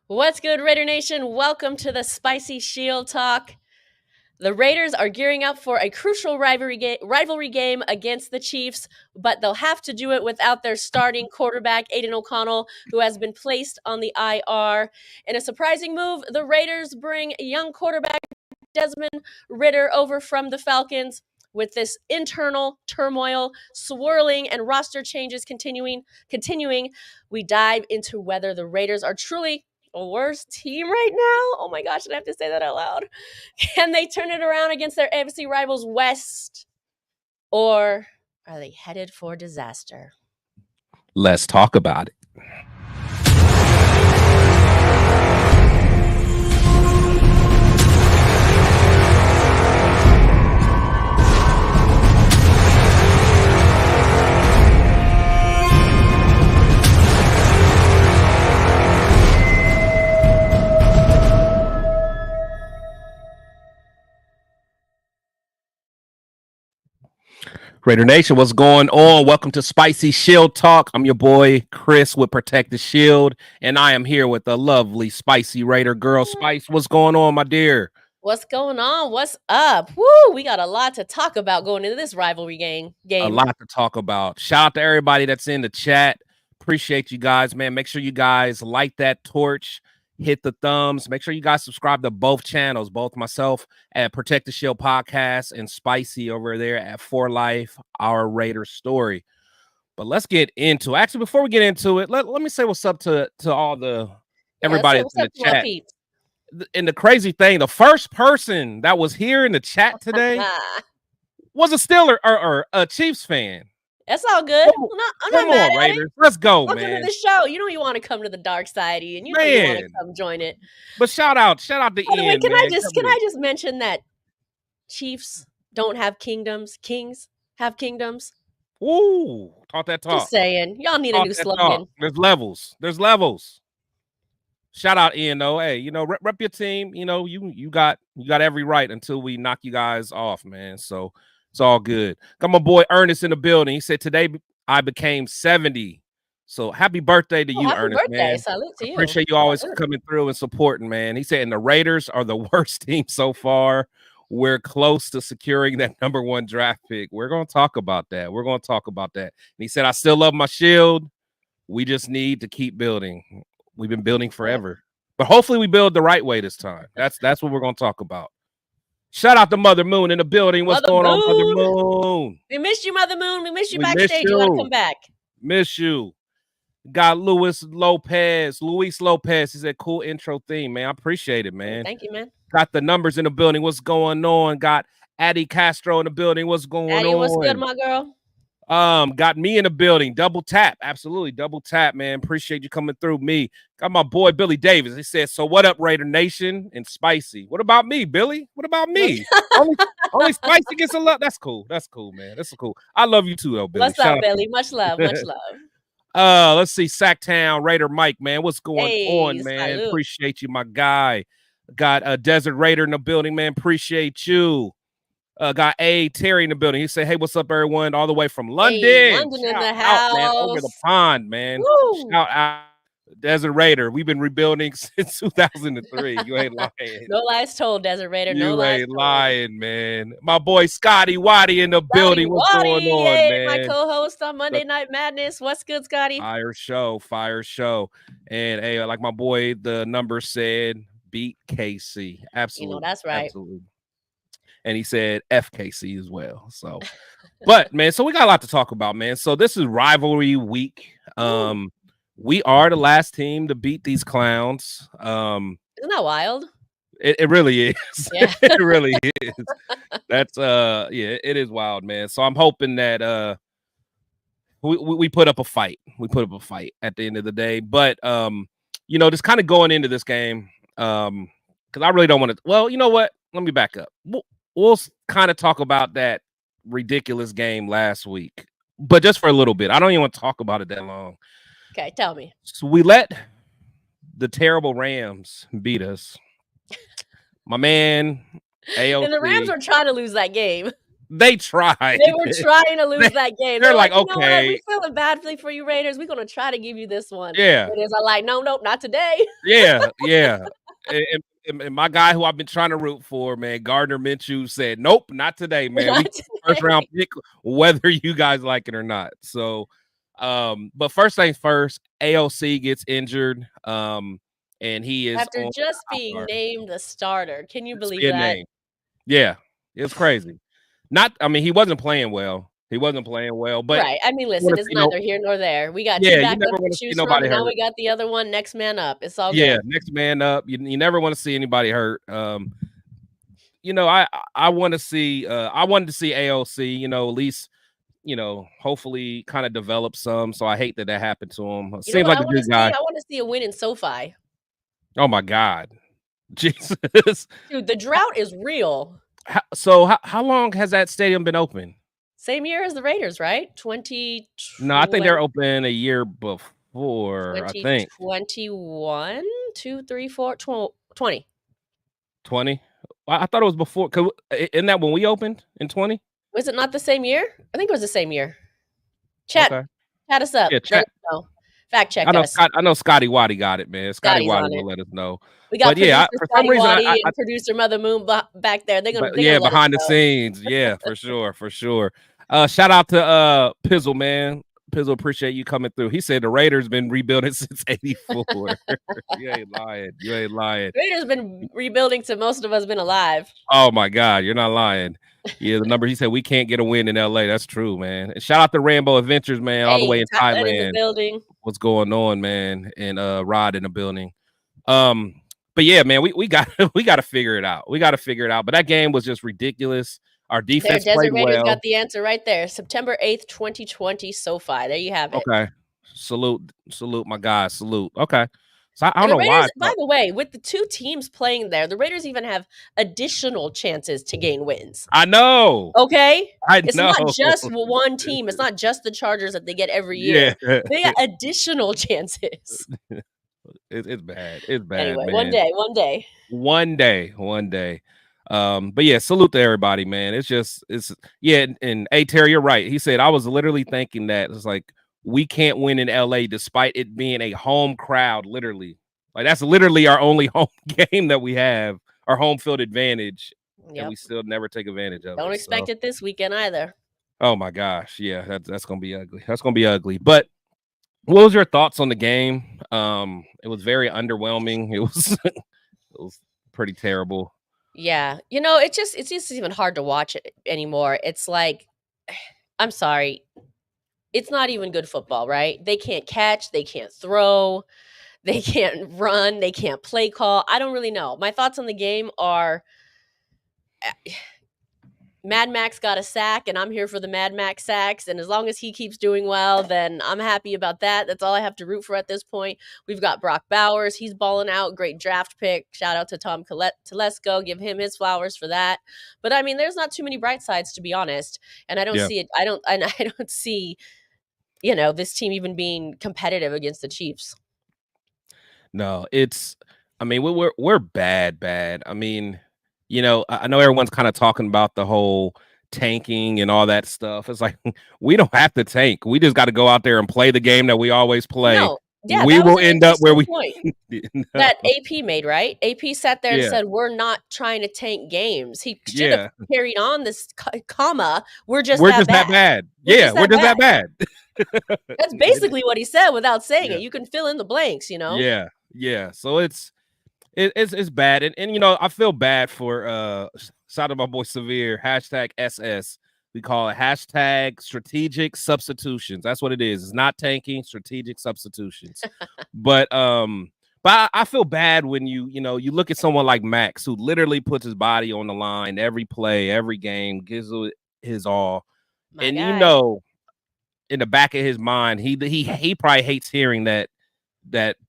What's good, Raider Nation? Welcome to the Spicy Shield Talk. The Raiders are gearing up for a crucial rivalry game against the Chiefs, but they'll have to do it without their starting quarterback, Aidan O'Connell, who has been placed on the IR. In a surprising move, the Raiders bring young quarterback Desmond Ridder over from the Falcons. With this internal turmoil swirling and roster changes continuing, we dive into whether the Raiders are truly the worst team right now. Oh my gosh, did I have to say that out loud? Can they turn it around against their AFC rivals West? Or are they headed for disaster? Let's talk about it. Raider Nation, what's going on? Welcome to Spicy Shield Talk. I'm your boy, Chris, with Protect the Shield, and I am here with the lovely Spicy Raider girl. Spice, what's going on, my dear? What's going on? What's up? Woo! We got a lot to talk about going into this rivalry game. A lot to talk about. Shout out to everybody that's in the chat. Appreciate you guys, man. Make sure you guys light that torch. Hit the thumbs. Make sure you guys subscribe to both channels, both myself at Protect the Shield Podcast and Spicy over there at For Life, Our Raider Story. But let's get into it. Actually, before we get into it, let me say what's up to all the everybody that's in the chat. And the crazy thing, the first person that was here in the chat today was a Steelers or a Chiefs fan. That's all good. I'm not mad at Raiders. Let's go, Welcome man. to the show. You know you want to come to the dark side, and you know you want to come join it. But shout out to Ian. Wait, can I just mention that Chiefs don't have kingdoms, kings have kingdoms. Ooh, talk that talk. Just saying, y'all need a new slogan. There's levels. Shout out Ian though. Hey, you know, rep your team. You know, you got every right until we knock you guys off, man. So it's all good. Got my boy Ernest in the building. He said today I became 70. So happy birthday to you, Ernest, man. Salute to you. Appreciate you always coming through and supporting, man. He said, and the Raiders are the worst team so far. We're close to securing that #1 draft pick. We're going to talk about that. And he said, I still love my shield. We just need to keep building. We've been building forever. But hopefully we build the right way this time. That's what we're going to talk about. Shout out to Mother Moon in the building. What's going on, Mother Moon? We missed you, Mother Moon. We missed you backstage. You got to come back. Miss you. Got Luis Lopez. He said, cool intro theme, man. I appreciate it, man. Thank you, man. Got the numbers in the building. What's going on? Got Addie Castro in the building. What's going on? Addie, what's good, my girl? Got me in the building. Double tap. Absolutely. Double tap, man. Appreciate you coming through. Me. Got my boy Billy Davis. He said, so what up, Raider Nation and Spicy? What about me, Billy? What about me? only Spicy gets a love. That's cool, man. That's cool. I love you too, though, Billy. What's up, Billy? Much love. Let's see. Sacktown Raider Mike, man. What's going on, man? Salute. Appreciate you, my guy. Got a Desert Raider in the building, man. Appreciate you. Got A Terry in the building. He said, hey, what's up, everyone? All the way from London. Hey, London in the house. Man, over the pond, man. Woo. Shout out Desert Raider. We've been rebuilding since 2003. You ain't lying. No lies told, Desert Raider. No lies ain't lying, man. My boy Scotty Waddy in the building. What's going on, man? My co-host on Monday Night Madness. What's good, Scotty? Fire show. And hey, like my boy, the number said, beat KC. Absolutely. You know, that's right. Absolutely. and he said FKC as well. So, but man, so we got a lot to talk about, man. So this is rivalry week. We are the last team to beat these clowns. Isn't that wild? It really is. Yeah. It really is. That's yeah, it is wild, man. So I'm hoping that we put up a fight. We put up a fight at the end of the day. But you know, just kind of going into this game, because I really don't want to. Well, you know what? Let me back up. We'll kind of talk about that ridiculous game last week, but just for a little bit. I don't even want to talk about it that long. Okay, tell me. So we let the terrible Rams beat us. My man, AOC. And the Rams were trying to lose that game. They tried. They were trying to lose that game. They're like, you know okay, what? We're feeling badly for you, Raiders. We're gonna try to give you this one. Yeah. Raiders are like, no, not today. Yeah. And my guy who I've been trying to root for, man, Gardner Minshew, said, nope, not today, man. Not We today. first round pick, whether you guys like it or not. So, but first things first, AOC gets injured. And he is After just being named the starter. Can you believe that? Yeah, it's crazy. He wasn't playing well. He wasn't playing well, but right. I mean, listen, it's neither here nor there. We got two backups to choose from, and now we got the other one, next man up. It's all good. Next man up. You never want to see anybody hurt. You know, I want to see I wanted to see AOC, you know, at least, you know, hopefully kind of develop some. So I hate that happened to him. Seems like a good guy. I want to see a win in SoFi. Oh my God. Jesus. Dude, the drought is real. How long has that stadium been open? Same year as the Raiders, right? 20. No, I think they're open a year before. I think 21, 2, 3, 4, 20. 20. I thought it was before. Isn't that when we opened in 20? Was it not the same year? I think it was the same year. Chat us up. Yeah, chat. Fact check us. I know Scotty Waddy got it, man. Scotty Waddy will let us know. We got for some reason, and producer Mother Moon back there. They're gonna behind the scenes. Yeah, for sure. Shout out to Pizzle, man. Pizzle, appreciate you coming through. He said the Raiders been rebuilding since '84. You ain't lying. Raiders been rebuilding since most of us been alive. Oh my God, you're not lying. Yeah, the number he said we can't get a win in LA. That's true, man. And shout out to Rambo Adventures, man, all the way in Thailand. Building. What's going on, man? And Rod in the building. But yeah, man, we got to figure it out. But that game was just ridiculous. Our defense played well. Raiders got the answer right there. September 8th, 2020, SoFi. There you have it. Okay. Salute, my guys. Salute. Okay. So I don't know why. By the way, with the two teams playing there, the Raiders even have additional chances to gain wins. I know. Okay? It's not just one team. It's not just the Chargers that they get every year. Yeah. They got additional chances. It's bad. It's bad. Anyway, man. One day. But yeah, salute to everybody, man. And hey, Terry, you're right. He said I was literally thinking that it's like we can't win in LA despite it being a home crowd, literally. Like that's literally our only home game that we have, our home field advantage. Yep. And we still never take advantage of it. Don't expect it this weekend either. Oh my gosh. Yeah, that's gonna be ugly. But what was your thoughts on the game? It was very underwhelming. It was pretty terrible. Yeah. You know, it's just even hard to watch it anymore. It's like, I'm sorry. It's not even good football, right? They can't catch, they can't throw, they can't run, they can't play call. I don't really know. My thoughts on the game are Mad Max got a sack, and I'm here for the Mad Max sacks. And as long as he keeps doing well, then I'm happy about that. That's all I have to root for at this point. We've got Brock Bowers. He's balling out. Great draft pick. Shout out to Tom Telesco. Give him his flowers for that. But, I mean, there's not too many bright sides, to be honest. And I don't see it. I don't see, you know, this team even being competitive against the Chiefs. No, we're bad. I mean, you know, I know everyone's kind of talking about the whole tanking and all that stuff. It's like, we don't have to tank. We just got to go out there and play the game that we always play. No. Yeah, we will end up where we that AP made, right? AP sat there and said, we're not trying to tank games. He should have carried on this comma. We're just that bad. We're just that bad. That's basically what he said without saying it. You can fill in the blanks, you know? Yeah. So it's It's bad, and you know I feel bad for shout out my boy Severe hashtag SS. We call it hashtag strategic substitutions. That's what it is. It's not tanking, strategic substitutions. But I feel bad when you know you look at someone like Maxx who literally puts his body on the line every play, every game, gives it his all, My and you guy. know in the back of his mind he probably hates hearing that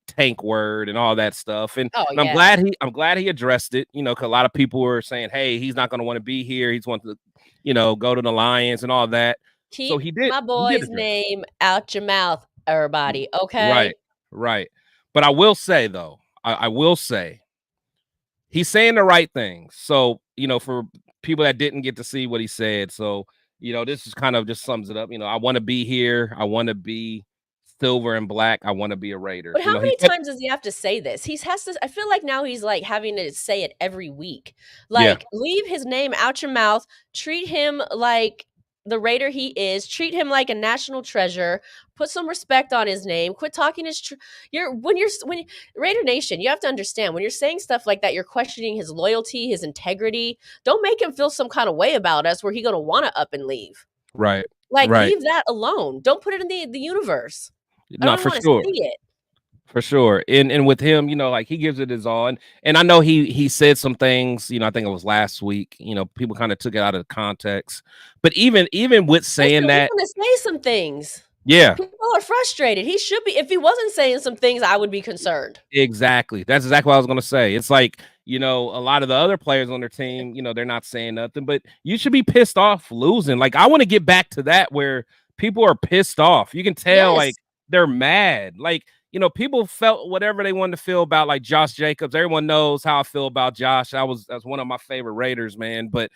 tank word and all that stuff. And, Oh and yeah. I'm glad he addressed it, you know, because a lot of people were saying, hey, he's not going to want to be here. He's want to, you know, go to the Lions and all that. So Keep my he did boy's address it. name out your mouth, everybody. Right, Okay. right. But I will say though, I will say he's saying the right things. So, you know, for people that didn't get to see what he said, so you know, this is kind of just sums it up. You know, I want to be here. I want to be silver and black. I want to be a Raider. But You how know, he many said, times does he have to say this? He has to. I feel like now he's like having to say it every week. yeah, Like, leave his name out your mouth. Treat him like the Raider he is. Treat him like a national treasure. Put some respect on his name. Quit talking his. When Raider Nation, you have to understand when you're saying stuff like that, you're questioning his loyalty, his integrity. Don't make him feel some kind of way about us where he gonna want to up and leave. right, Like, right. leave that alone. Don't put it in the universe. I don't Not even for want to sure. see it. For sure. And with him, you know, like he gives it his all. And I know he said some things, you know, I think it was last week, you know, people kind of took it out of context. But even with saying Listen, he's that, gonna say some things. yeah, People are frustrated. He should be. If he wasn't saying some things, I would be concerned. exactly. That's exactly what I was gonna say. It's like, you know, a lot of the other players on their team, you know, they're not saying nothing, but you should be pissed off losing. Like I want to get back to that where people are pissed off. You can tell like Yes. they're mad. Like, you know, people felt whatever they wanted to feel about like Josh Jacobs. Everyone knows how I feel about Josh. That's one of my favorite Raiders, man. But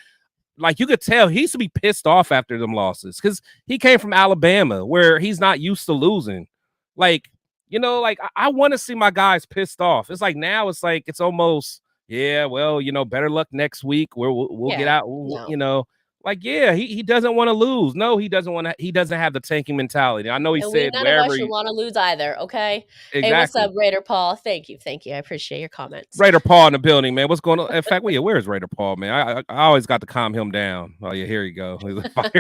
like you could tell he used to be pissed off after them losses because he came from Alabama where he's not used to losing. Like, you know, like I want to see my guys pissed off. It's like now it's like it's almost, yeah, well, you know, better luck next week where we'll get Yeah. out, No. you know. Like, yeah, he doesn't want to lose. No, he doesn't want to, he doesn't have the tanking mentality. I know he And we said none of us wherever should he want to lose either. Okay. Hey, what's up, exactly. Raider Paul? Thank you. Thank you. I appreciate your comments. Raider Paul in the building, man. What's going on? In fact, where's Raider Paul, man? I always got to calm him down. Oh yeah, here you go. He's a fire.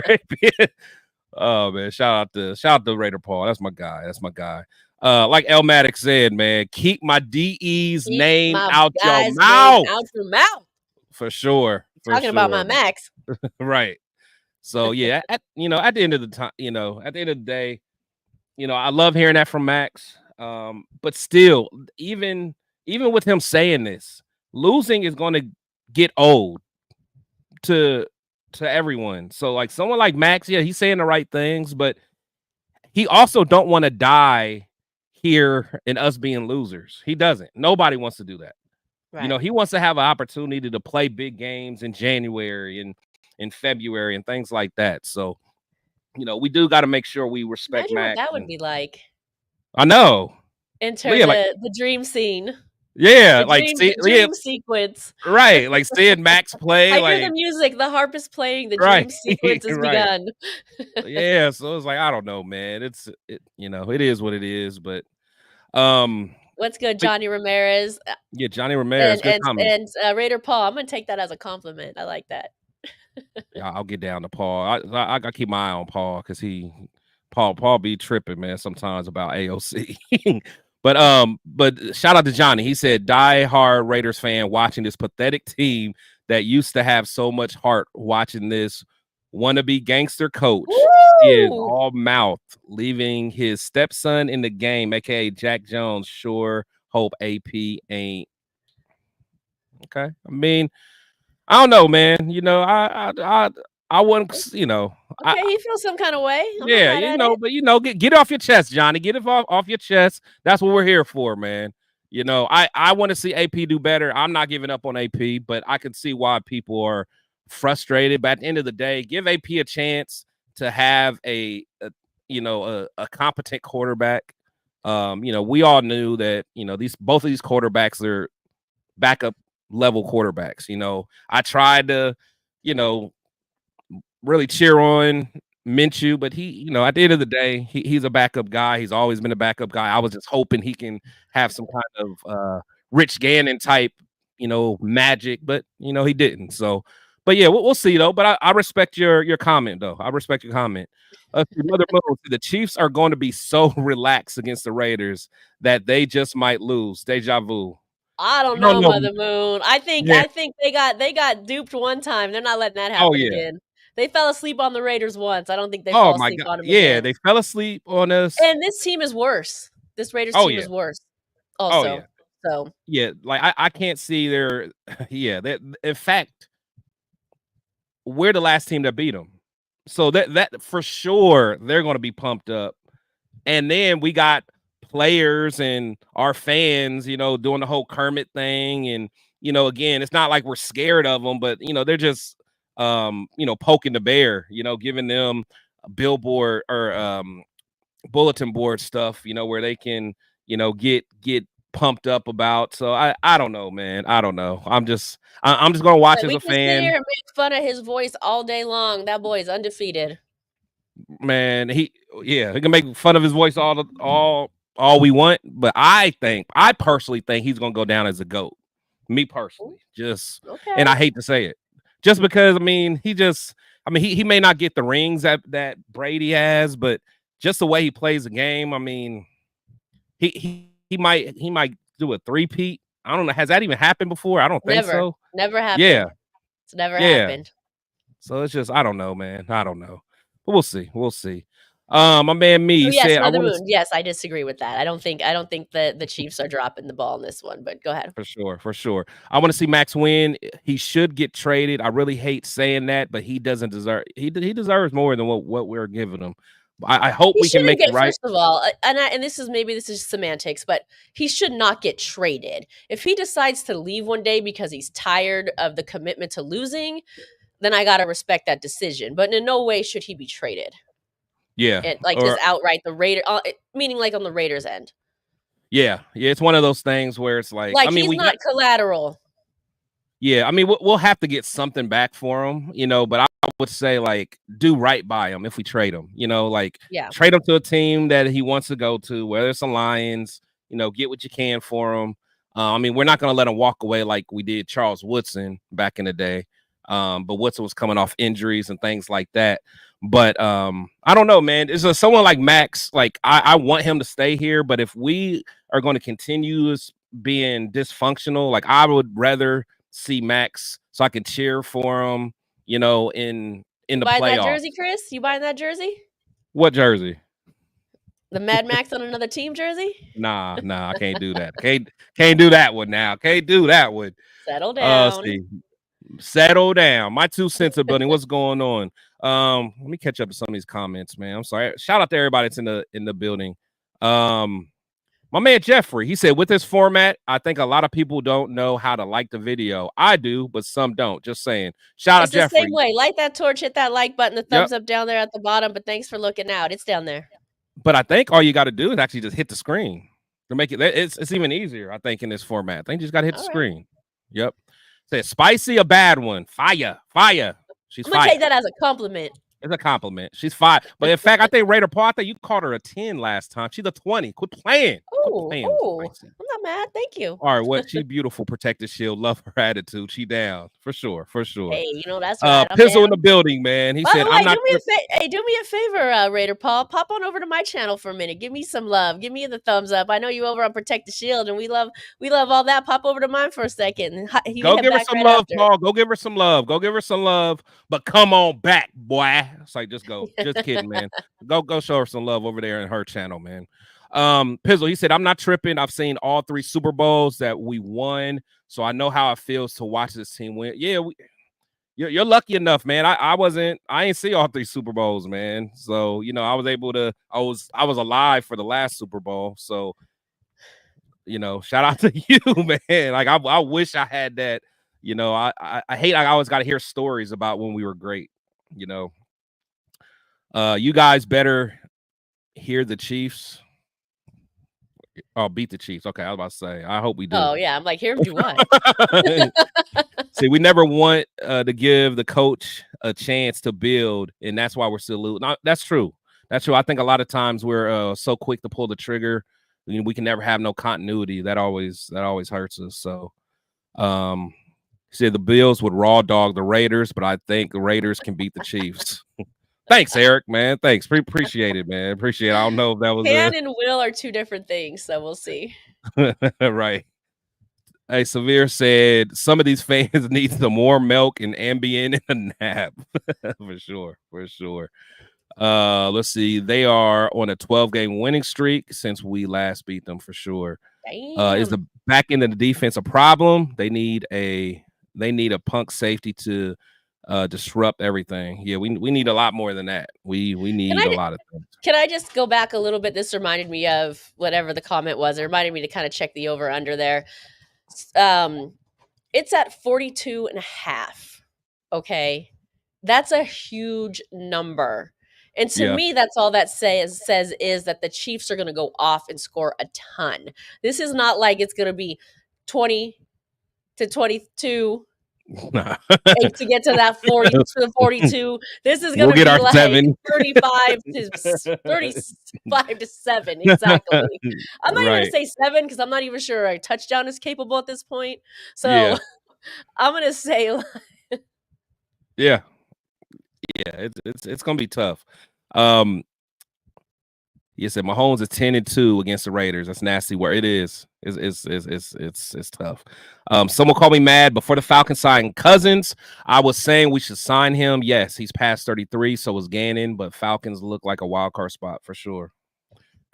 Oh man, shout out to Raider Paul. That's my guy. That's my guy. Like Elmatic said, man, keep my DE's Keep name my out your guy's name mouth. out your mouth. For sure. For Talking about my sure. Maxx. Right. So yeah, you know, at the end of the time, you know, at the end of the day, you know, I love hearing that from Maxx. But still, even with him saying this, losing is going to get old to everyone. So like someone like Maxx, yeah, he's saying the right things, but he also don't want to die here in us being losers. He doesn't. Nobody wants to do that. You Right. know, he wants to have an opportunity to play big games in January and in February and things like that. So, you know, we do got to make sure we respect Imagine what Max. that would And be like. I know. Enter Yeah, like the dream scene. yeah, The like dream see, the yeah, dream sequence. right. Like seeing Max play, I hear the like music, the harp is playing, the right, dream sequence has right. begun. Yeah. So it's like, I don't know, man. You know, it is what it is. Um, What's good, but Johnny Ramirez? yeah, Johnny Ramirez, And good and comment. and Raider Paul. I'm gonna take that as a compliment. I like that. Yeah, I'll get down to Paul. I gotta keep my eye on Paul because Paul be tripping, man, sometimes about AOC. But shout out to Johnny. He said, die hard Raiders fan watching this pathetic team that used to have so much heart watching this wannabe gangster coach. He is Woo! all mouth, leaving his stepson in the game, aka Jack Jones. Sure hope AP ain't okay. I mean, I don't know, man. You know, I wouldn't, you know, Okay, he feels some kind of way. I'm not yeah, mad you at know, it. but you know, get off your chest, Johnny. Get it off your chest. That's what we're here for, man. You know, I want to see AP do better. I'm not giving up on AP, but I can see why people are frustrated. But at the end of the day, give AP a chance to have a competent quarterback. You know, we all knew that, you know, both of these quarterbacks are backup level quarterbacks. You know, I tried to, you know, really cheer on Minshew, but he, you know, at the end of the day, he's a backup guy. He's always been a backup guy. I was just hoping he can have some kind of Rich Gannon type, magic, but he didn't. So, but yeah, we'll see though. But I respect your comment though. I respect your comment. Another move. The Chiefs are going to be so relaxed against the Raiders that they just might lose. Deja vu. I don't I don't know, know. Mother Moon. I think Yeah. they got duped one time. They're not letting that Oh happen yeah. again. They fell asleep on the Raiders once. I don't think they Oh fall my asleep God. on them Yeah, again. they fell asleep on us. And this team is worse. This Raiders Oh team yeah. is worse Oh also. yeah. So Yeah. Like I can't see their. Yeah. In fact, we're the last team that beat them. So that for sure they're going to be pumped up. And then we got players and our fans, doing the whole Kermit thing. And, again, it's not like we're scared of them, but, they're just, poking the bear, giving them a billboard or bulletin board stuff, where they can, get pumped up about. So I don't know, man. I don't know. I'm just going to watch as we a can sit fan. here and make fun of his voice all day long. That boy is undefeated. Man, he can make fun of his voice all we want, but I personally think he's gonna go down as a GOAT. Me personally, Okay. And I hate to say it, just because he may not get the rings that Brady has, but just the way he plays the game, he might do a three-peat. I don't know. Has that even happened before? I don't think so. Never happened. Yeah, it's never happened. So it's just I don't know, man. I don't know. But we'll see. We'll see. My man Yes, said Mother Moon. Yes, I disagree with that. I don't think the Chiefs are dropping the ball in this one, but go ahead. For sure. I want to see Maxx win. He should get traded. I really hate saying that, but he doesn't deserve he deserves more than what we're giving him. I hope we can make it right. First of all, and this is semantics, but he should not get traded. If he decides to leave one day because he's tired of the commitment to losing, then I gotta respect that decision. But in no way should he be traded. Yeah, just outright the Raider, meaning like on the Raiders end. Yeah, it's one of those things where it's like he's not collateral. Yeah, we'll have to get something back for him, but I would say like do right by him if we trade him, trade him to a team that he wants to go to, whether it's the Lions, get what you can for him. We're not going to let him walk away like we did Charles Woodson back in the day. But Woodson was coming off injuries and things like that. But I don't know, man. Is there someone like Maxx? Like I want him to stay here, but if we are going to continue being dysfunctional, like I would rather see Maxx so I can cheer for him, in the playoffs. That jersey, Chris? You buying that jersey? What jersey? The Mad Max on another team jersey? Nah, I can't do that. Can't do that one now. Can't do that one. Settle down. Settle down. My 2 cents a building. What's going on? Let me catch up to some of these comments, man. I'm sorry. Shout out to everybody that's in the building. My man Jeffrey, he said, with this format, I think a lot of people don't know how to like the video. I do, but some don't. Just saying. Shout out Jeffrey. It's the same way. Light that torch, hit that like button, the thumbs up down there at the bottom. But thanks for looking out. It's down there. But I think all you got to do is actually just hit the screen to make it. It's even easier, I think, in this format. I think you just got to hit the screen. Yep. Say spicy, a bad one. Fire. She's I'm gonna take that as a compliment. It's a compliment. She's 5. But in fact, I think Raider Paul, I think you called her a 10 last time. She's a 20. Quit playing. Oh, I'm not mad. Thank you. All right, what? She's beautiful. Protected shield. Love her attitude. She down for sure. Hey, that's right. Pizzle in the building, man. He said, "I'm not." Do me a favor, Raider Paul. Pop on over to my channel for a minute. Give me some love. Give me the thumbs up. I know you over on Protected Shield, and we love all that. Pop over to mine for a second. Go give her some love, Paul. Go give her some love. Go give her some love. But come on back, boy. It's like just go. Just kidding, man. Go show her some love over there in her channel, man. Pizzle, he said, I'm not tripping. I've seen all 3 Super Bowls that we won, so I know how it feels to watch this team win. Yeah, you're lucky enough, man. I ain't see all 3 Super Bowls, man. So, I was alive for the last Super Bowl. So, shout out to you, man. Like I wish I had that. I hate I always got to hear stories about when we were great. You guys better hear the Chiefs. Oh, beat the Chiefs. Okay, I was about to say. I hope we do. Oh yeah, I'm like, hear him do what? See, we never want to give the coach a chance to build, and that's why we're still losing. No, that's true. That's true. I think a lot of times we're so quick to pull the trigger we can never have no continuity. That always hurts us. So said the Bills would raw dog the Raiders, but I think the Raiders can beat the Chiefs. Thanks, Eric, man. Thanks. Appreciate it, man. Appreciate it. I don't know if that was Can and will are two different things, so we'll see. Right. Hey, Severe said some of these fans need some more milk and Ambien and a nap. For sure. Let's see. They are on a 12-game winning streak since we last beat them for sure. Is the back end of the defense a problem? They need a punk safety to disrupt everything. Yeah, we need a lot more than that. We need a lot of things. Can I just go back a little bit? This reminded me of whatever the comment was. It reminded me to kind of check the over under there. It's at 42.5. Okay. That's a huge number. And to me, that's all that says is that the Chiefs are going to go off and score a ton. This is not like it's going to be 20 to 22 to get to that 40 to the 42. This is going to be our like 7. 35 to 7. Exactly. I'm not even going to say 7 because I'm not even sure a touchdown is capable at this point. So I'm going to say yeah, it's going to be tough. You said Mahomes is 10-2 against the Raiders. That's nasty. Where it is, it's tough. Someone called me mad before the Falcons signed Cousins. I was saying we should sign him. Yes, he's past 33, so is Gannon. But Falcons look like a wild card spot for sure.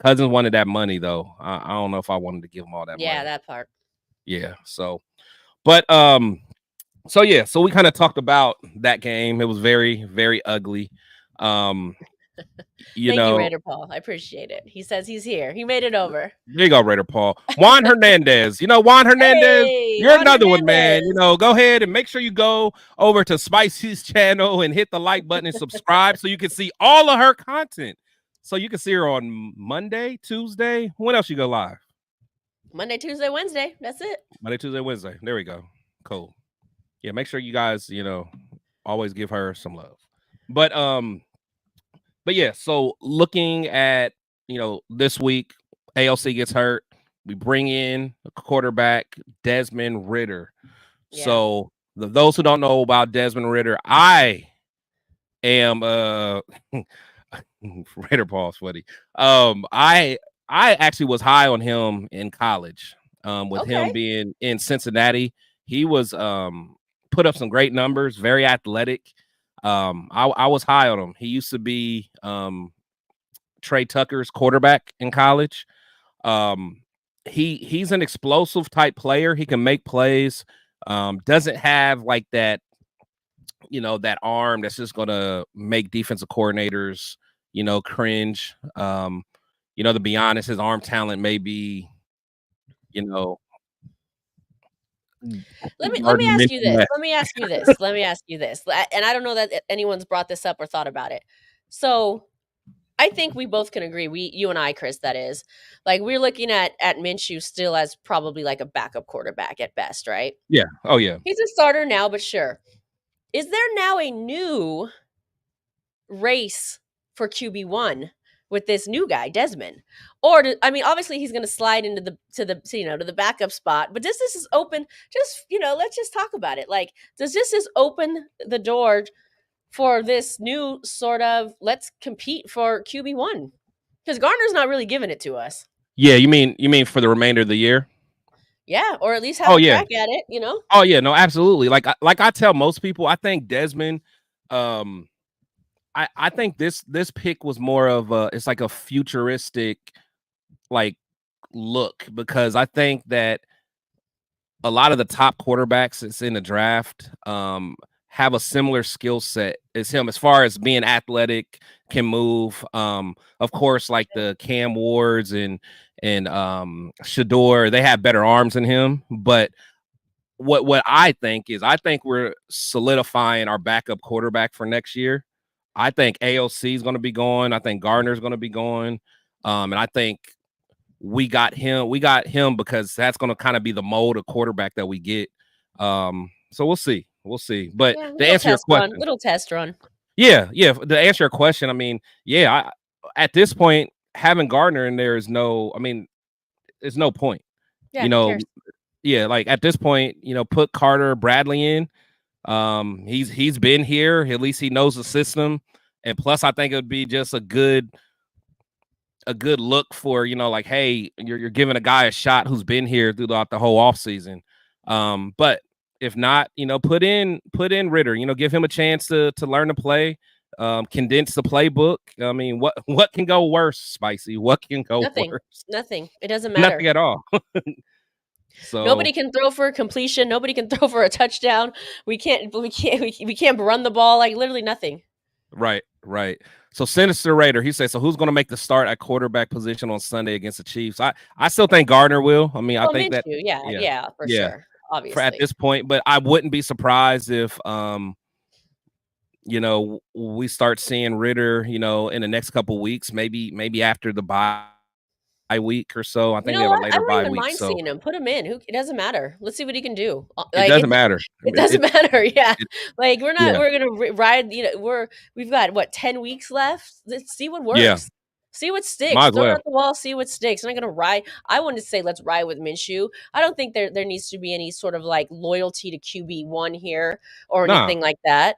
Cousins wanted that money though. I don't know if I wanted to give him all that money. Yeah, that part. Yeah. So, but so we kind of talked about that game. It was very, very ugly. Thank you, Raider Paul. I appreciate it. He says he's here. He made it over. There you go, Raider Paul. Juan Hernandez. Juan Hernandez. Hey, you're Juan another Hernandez. One, man. Go ahead and make sure you go over to Spicy's channel and hit the like button and subscribe so you can see all of her content. So you can see her on Monday, Tuesday. When else you go live? Monday, Tuesday, Wednesday. That's it. Monday, Tuesday, Wednesday. There we go. Cool. Yeah, make sure you guys, always give her some love. But yeah, so looking at, this week, ALC gets hurt. We bring in a quarterback, Desmond Ridder. Yeah. So those who don't know about Desmond Ridder, I am Raider Paul sweaty. I actually was high on him in college. With him being in Cincinnati, he was put up some great numbers, very athletic. I was high on him. He used to be Trey Tucker's quarterback in college. He's an explosive type player. He can make plays. Doesn't have like that, that arm that's just gonna make defensive coordinators, cringe. To be honest, his arm talent may be, Let me ask you this. And I don't know that anyone's brought this up or thought about it. So I think we both can agree. You and I, Chris, that is. Like, we're looking at Minshew still as probably like a backup quarterback at best, right? Yeah. Oh, yeah. He's a starter now, but sure. Is there now a new race for QB1 with this new guy, Desmond? Or obviously he's going to slide into the backup spot, but this is open. Just, let's just talk about it. Like, does this open the door for this new sort of let's compete for QB1? Because Garner's not really giving it to us. Yeah, you mean for the remainder of the year? Yeah, or at least have a crack at it, Oh yeah, no, absolutely. Like I tell most people, I think Desmond, I think this pick was more of it's like a futuristic like look, because I think that a lot of the top quarterbacks that's in the draft have a similar skill set as him as far as being athletic, can move. Of course, like the Cam Wards and Shador, they have better arms than him. But what I think we're solidifying our backup quarterback for next year. I think AOC is going to be going. I think Gardner's going to be going. And I think we got him because that's going to kind of be the mold of quarterback that we get. So we'll see. But to answer your question, little test run. Yeah. To answer your question, at this point, having Gardner in there is no. it's no point. Yeah, You who know, cares? yeah, like at this point, put Carter Bradley in. He's been here. At least he knows the system. And plus, I think it would be just a good look for, like, hey, you're giving a guy a shot who's been here throughout the whole offseason. But if not, put in Ridder, give him a chance to learn to play, condense the playbook. I mean, what can go worse, Spicy? What can go Nothing. worse? Nothing. It doesn't matter. Nothing at all. So nobody can throw for a completion. Nobody can throw for a touchdown. We can't run the ball. Like literally nothing. Right. So Sinister Raider, he says, so who's going to make the start at quarterback position on Sunday against the Chiefs? I still think Gardner will. I mean, I think that for sure, obviously. at this point, but I wouldn't be surprised if we start seeing Ridder, in the next couple weeks, maybe after the bye week or so. I think we have a later bye week. Mind seeing him. Put him in. It doesn't matter. Let's see what he can do. It doesn't matter. It doesn't matter. Yeah. We're gonna ride, we've got what, 10 weeks left? Let's see what works. Yeah. See what sticks. Throw it at the wall, see what sticks. I'm not gonna ride. I wanted to say let's ride with Minshew. I don't think there needs to be any sort of like loyalty to QB1 here or anything like that.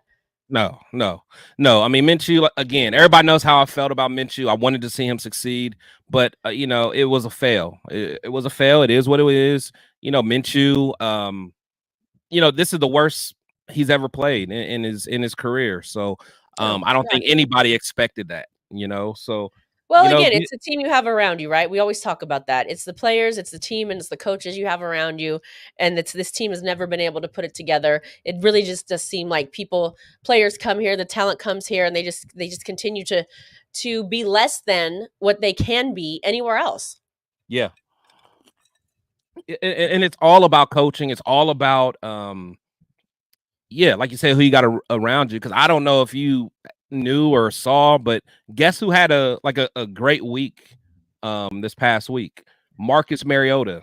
No. I mean, Minshew, again, everybody knows how I felt about Minshew. I wanted to see him succeed, but it was a fail. It was a fail. It is what it is. Minshew, this is the worst he's ever played in his career. So I don't think anybody expected that, so. Well, again, it's the team you have around you, right? We always talk about that. It's the players, it's the team, and it's the coaches you have around you. And this team has never been able to put it together. It really just does seem like players come here, the talent comes here, and they just continue to be less than what they can be anywhere else. Yeah. And it's all about coaching. It's all about, like you said, who you got around you. Because I don't know if you knew or saw, but guess who had a great week this past week? Marcus Mariota.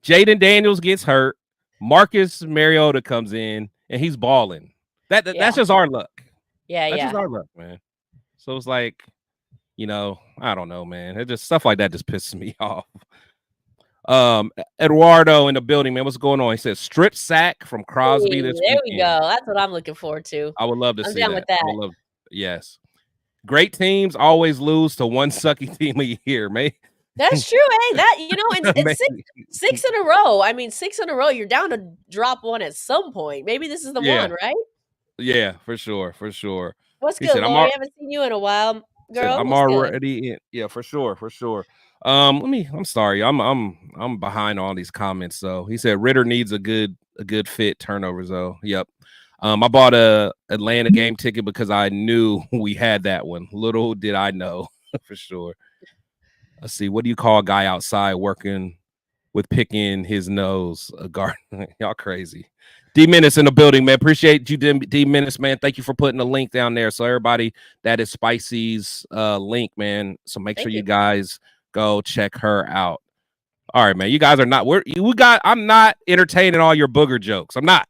Jaden Daniels gets hurt. Marcus Mariota comes in and he's balling. That's just our luck. That's just our luck, man. So it's like, I don't know, man. It just stuff like that just pisses me off. Eduardo in the building, man. What's going on? He says strip sack from Crosby this weekend. We go. That's what I'm looking forward to. I would love to see that. With that. Yes. Great teams always lose to one sucky team a year, man. That's true. Hey, it's six in a row. I mean, 6 in a row. You're down to drop one at some point. Maybe this is the one, right? Yeah, for sure. What's good, Lori? I haven't seen you in a while, girl. I'm already in. Yeah, for sure. I'm sorry. I'm behind all these comments. So he said Ridder needs a good fit turnovers though. Yep. I bought a Atlanta game ticket because I knew we had that one. Little did I know. For sure. Let's see. What do you call a guy outside working with picking his nose? A garden. Y'all crazy. D Menace in the building, man. Appreciate you, D Menace, man. Thank you for putting the link down there. So everybody, that is Spicy's link, man. So make sure you guys go check her out. All right, man. You guys are not. I'm not entertaining all your booger jokes. I'm not.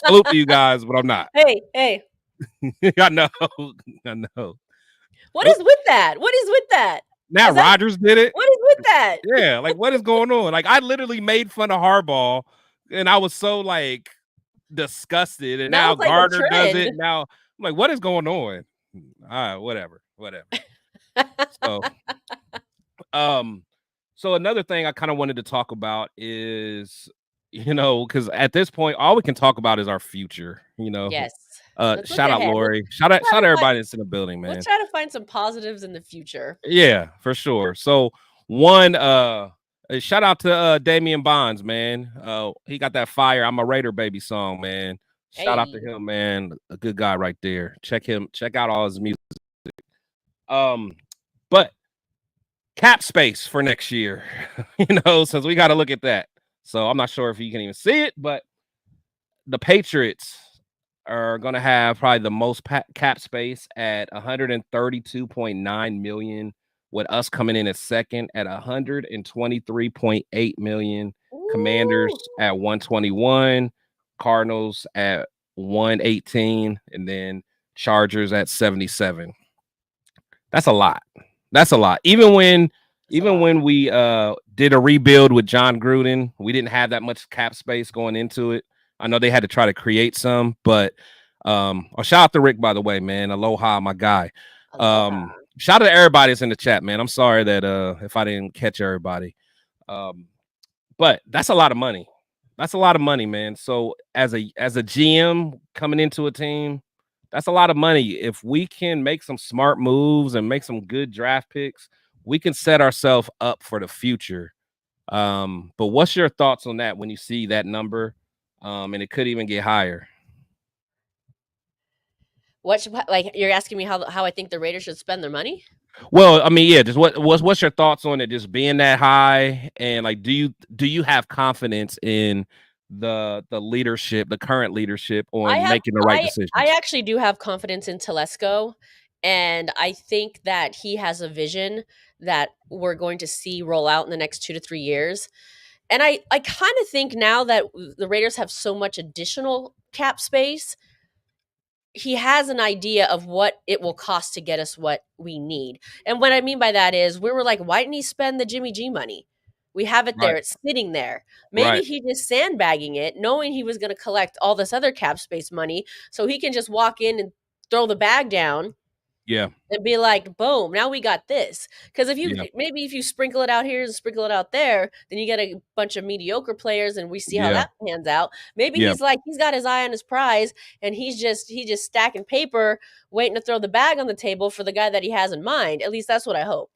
Salute to you guys, but I'm not. Hey. I know. What is with that? Now Rodgers did it. What is with that? Yeah, like what is going on? Like I literally made fun of Harbaugh, and I was so like disgusted, and now Gardner does it. Now I'm like, what is going on? All right, whatever. So another thing I kind of wanted to talk about is, because at this point, all we can talk about is our future. Yes. Shout out Lori. Shout out everybody that's in the building, man. Let's try to find some positives in the future. Yeah, for sure. So one, shout out to Damian Bonds, man. He got that fire "I'm a Raider Baby" song, man. Shout out to him, man. A good guy right there. Check out all his music. But cap space for next year, since we got to look at that. So I'm not sure if you can even see it, but the Patriots are going to have probably the most cap space at 132.9 million, with us coming in at second at 123.8 million. Ooh. Commanders at 121, Cardinals at 118, and then Chargers at 77. That's a lot. Even when It's a Even lot. when we did a rebuild with John Gruden, we didn't have that much cap space going into it. I know they had to try to create some, but shout out to Rick, by the way, man. Aloha, my guy. Aloha. Shout out to everybody that's in the chat, man. I'm sorry that if I didn't catch everybody. But that's a lot of money. That's a lot of money, man. So as a GM coming into a team, that's a lot of money. If we can make some smart moves and make some good draft picks, we can set ourselves up for the future. But what's your thoughts on that when you see that number? And it could even get higher. Like you're asking me how I think the Raiders should spend their money? Well, I mean, yeah, just what's your thoughts on it just being that high? And like do you have confidence in the leadership, the current leadership on making the right I decisions? actually do have confidence in Telesco, and I think that he has a vision that we're going to see roll out in the next 2 to 3 years. And I kind of think now that the Raiders have so much additional cap space, he has an idea of what it will cost to get us what we need. And what I mean by that is we were like, why didn't he spend the Jimmy G money? We have it there. Right. It's sitting there. Maybe Right. he just sandbagging it, knowing he was going to collect all this other cap space money so he can just walk in and throw the bag down Yeah. and be like, boom, now we got this. Because if you Yeah. maybe if you sprinkle it out here and sprinkle it out there, then you get a bunch of mediocre players, and we see how Yeah. that pans out. Maybe Yeah. he's like he's got his eye on his prize, and he's just stacking paper, waiting to throw the bag on the table for the guy that he has in mind. At least that's what I hope.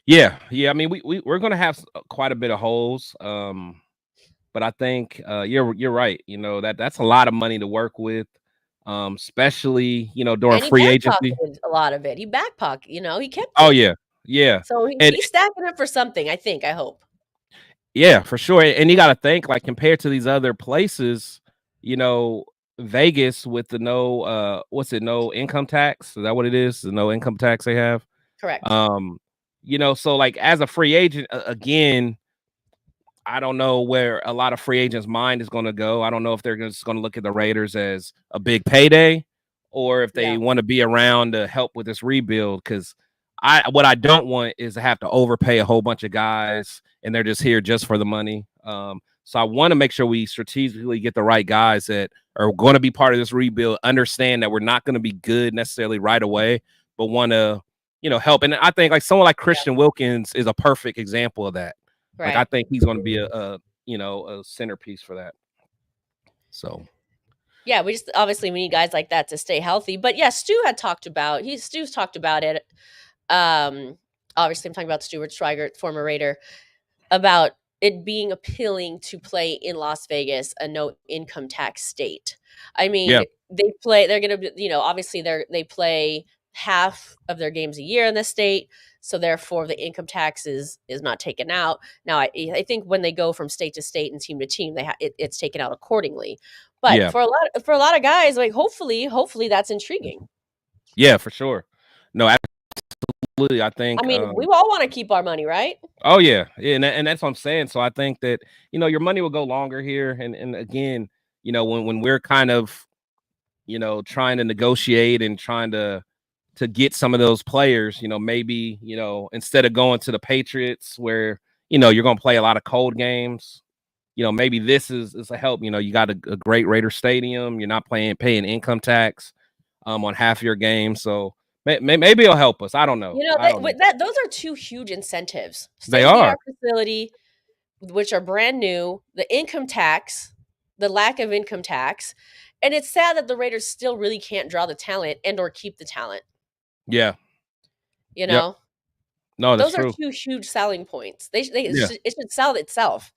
Yeah. Yeah. I mean, we're gonna have quite a bit of holes. But I think you're right. You know, that's a lot of money to work with. Especially, during And he free agency. backpocketed a lot of it. He backpocket, he kept Oh it. yeah. Yeah. So And he's stacking it for something. I think. I hope. yeah, for sure. And you got to think like compared to these other places, you know, Vegas with the no income tax. Is that what it is? The no income tax they have. Correct. Um, so like as a free agent, again, I don't know where a lot of free agents' mind is going to go. I don't know if they're just going to look at the Raiders as a big payday or if they Yeah. want to be around to help with this rebuild. Because what I don't want is to have to overpay a whole bunch of guys and they're just here just for the money. So I want to make sure we strategically get the right guys that are going to be part of this rebuild, understand that we're not going to be good necessarily right away, but want to, help. And I think like someone like Christian Wilkins is a perfect example of that. Like I Right. think he's going to be a centerpiece for that. So Yeah, we just obviously we need guys like that to stay healthy. But yeah, Stu's talked about it. Obviously I'm talking about Stuart Schweigert, former Raider, about it being appealing to play in Las Vegas, a no income tax state. I yeah, mean, they're gonna be, obviously they play half of their games a year in the state, so therefore the income tax is not taken out. Now I think when they go from state to state and team to team, it's taken out accordingly. But yeah, for a lot of guys, like hopefully that's intriguing. yeah, for sure. No, absolutely. I I think. mean, we all want to keep our money, right? Oh yeah, yeah, and that's what I'm saying. So I think that your money will go longer here, and again, when we're kind of trying to negotiate and trying to get some of those players, maybe instead of going to the Patriots where you're going to play a lot of cold games. Maybe this is a help. You got a great Raider stadium. You're not paying income tax on half your game, so maybe it'll help us. I don't know. I don't know. Those are two huge incentives: They state of the are. art facility, which are brand new, the income tax, the lack of income tax, and it's sad that the Raiders still really can't draw the talent and or keep the talent. Yeah. You Yep. know, No, that's those are true. two huge selling points. Yeah. It should sell itself.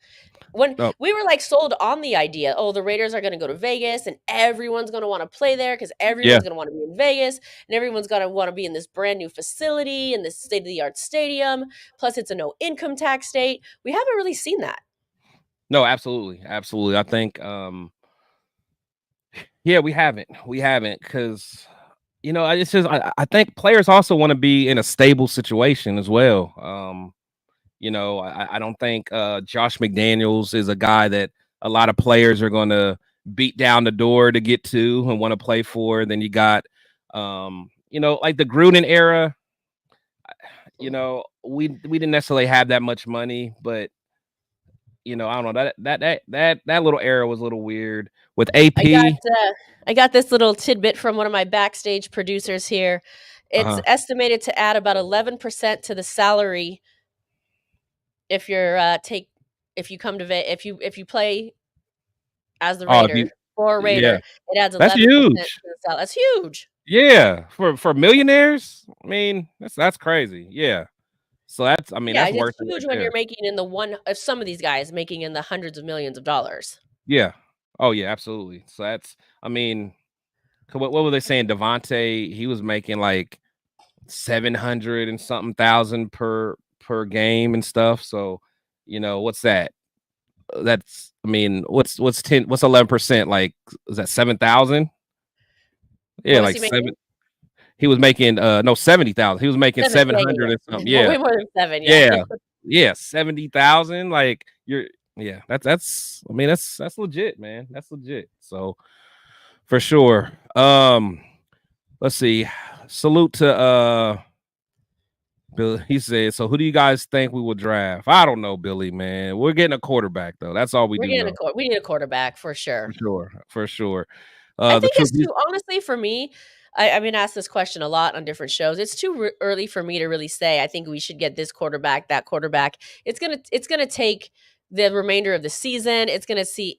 When No. we were like sold on the idea, oh, the Raiders are going to go to Vegas and everyone's going to want to play there because Yeah. everyone's going to want to be in Vegas and everyone's going to want to be in this brand new facility in this state of the art stadium. Plus, it's a no income tax state. We haven't really seen that. No, absolutely. Absolutely. I think yeah, we haven't because it's just I think players also want to be in a stable situation as well. I don't think Josh McDaniels is a guy that a lot of players are going to beat down the door to get to and want to play for. Then you got like the Gruden era. you know, we didn't necessarily have that much money, but you know, I don't know, that little era was a little weird with AP. I got this little tidbit from one of my backstage producers here. It's Uh-huh. estimated to add about 11% to the salary if you're if you come to if you play as the Oh, if Raider you for a yeah, Raider, it adds that's 11% to huge. the salary. That's huge. Yeah, for millionaires, I mean, that's crazy. Yeah. So that's I mean, Yeah, that's it's worth it right huge when you're there. making in the one of some of these guys making in the hundreds of millions of dollars. Yeah. Oh yeah, absolutely. So that's I mean, what were they saying? Davante, he was making like 700 and something thousand per game and stuff. So, you know, what's that? That's I mean, what's 11%? Like is that 7,000? Yeah, What was like he making? seven. He was making no 70,000. He was making 7. Yeah, 700 yeah, and yeah. something. Well, Yeah. way more than 7, yeah. Yeah. Yeah, 70,000. Like you're yeah, that's I mean, that's legit, man. That's legit. So for sure. Let's see. Salute to Billy. He said, so who do you guys think we will draft? I don't know, Billy, man. We're getting a quarterback though. That's all we We're do getting know. we need a quarterback for For sure. sure. For sure. I The think truth it's is too honestly for me. I've been asked this question a lot on different shows. It's too early for me to really say. I think we should get this quarterback, that quarterback. It's gonna take the remainder of the season. It's gonna see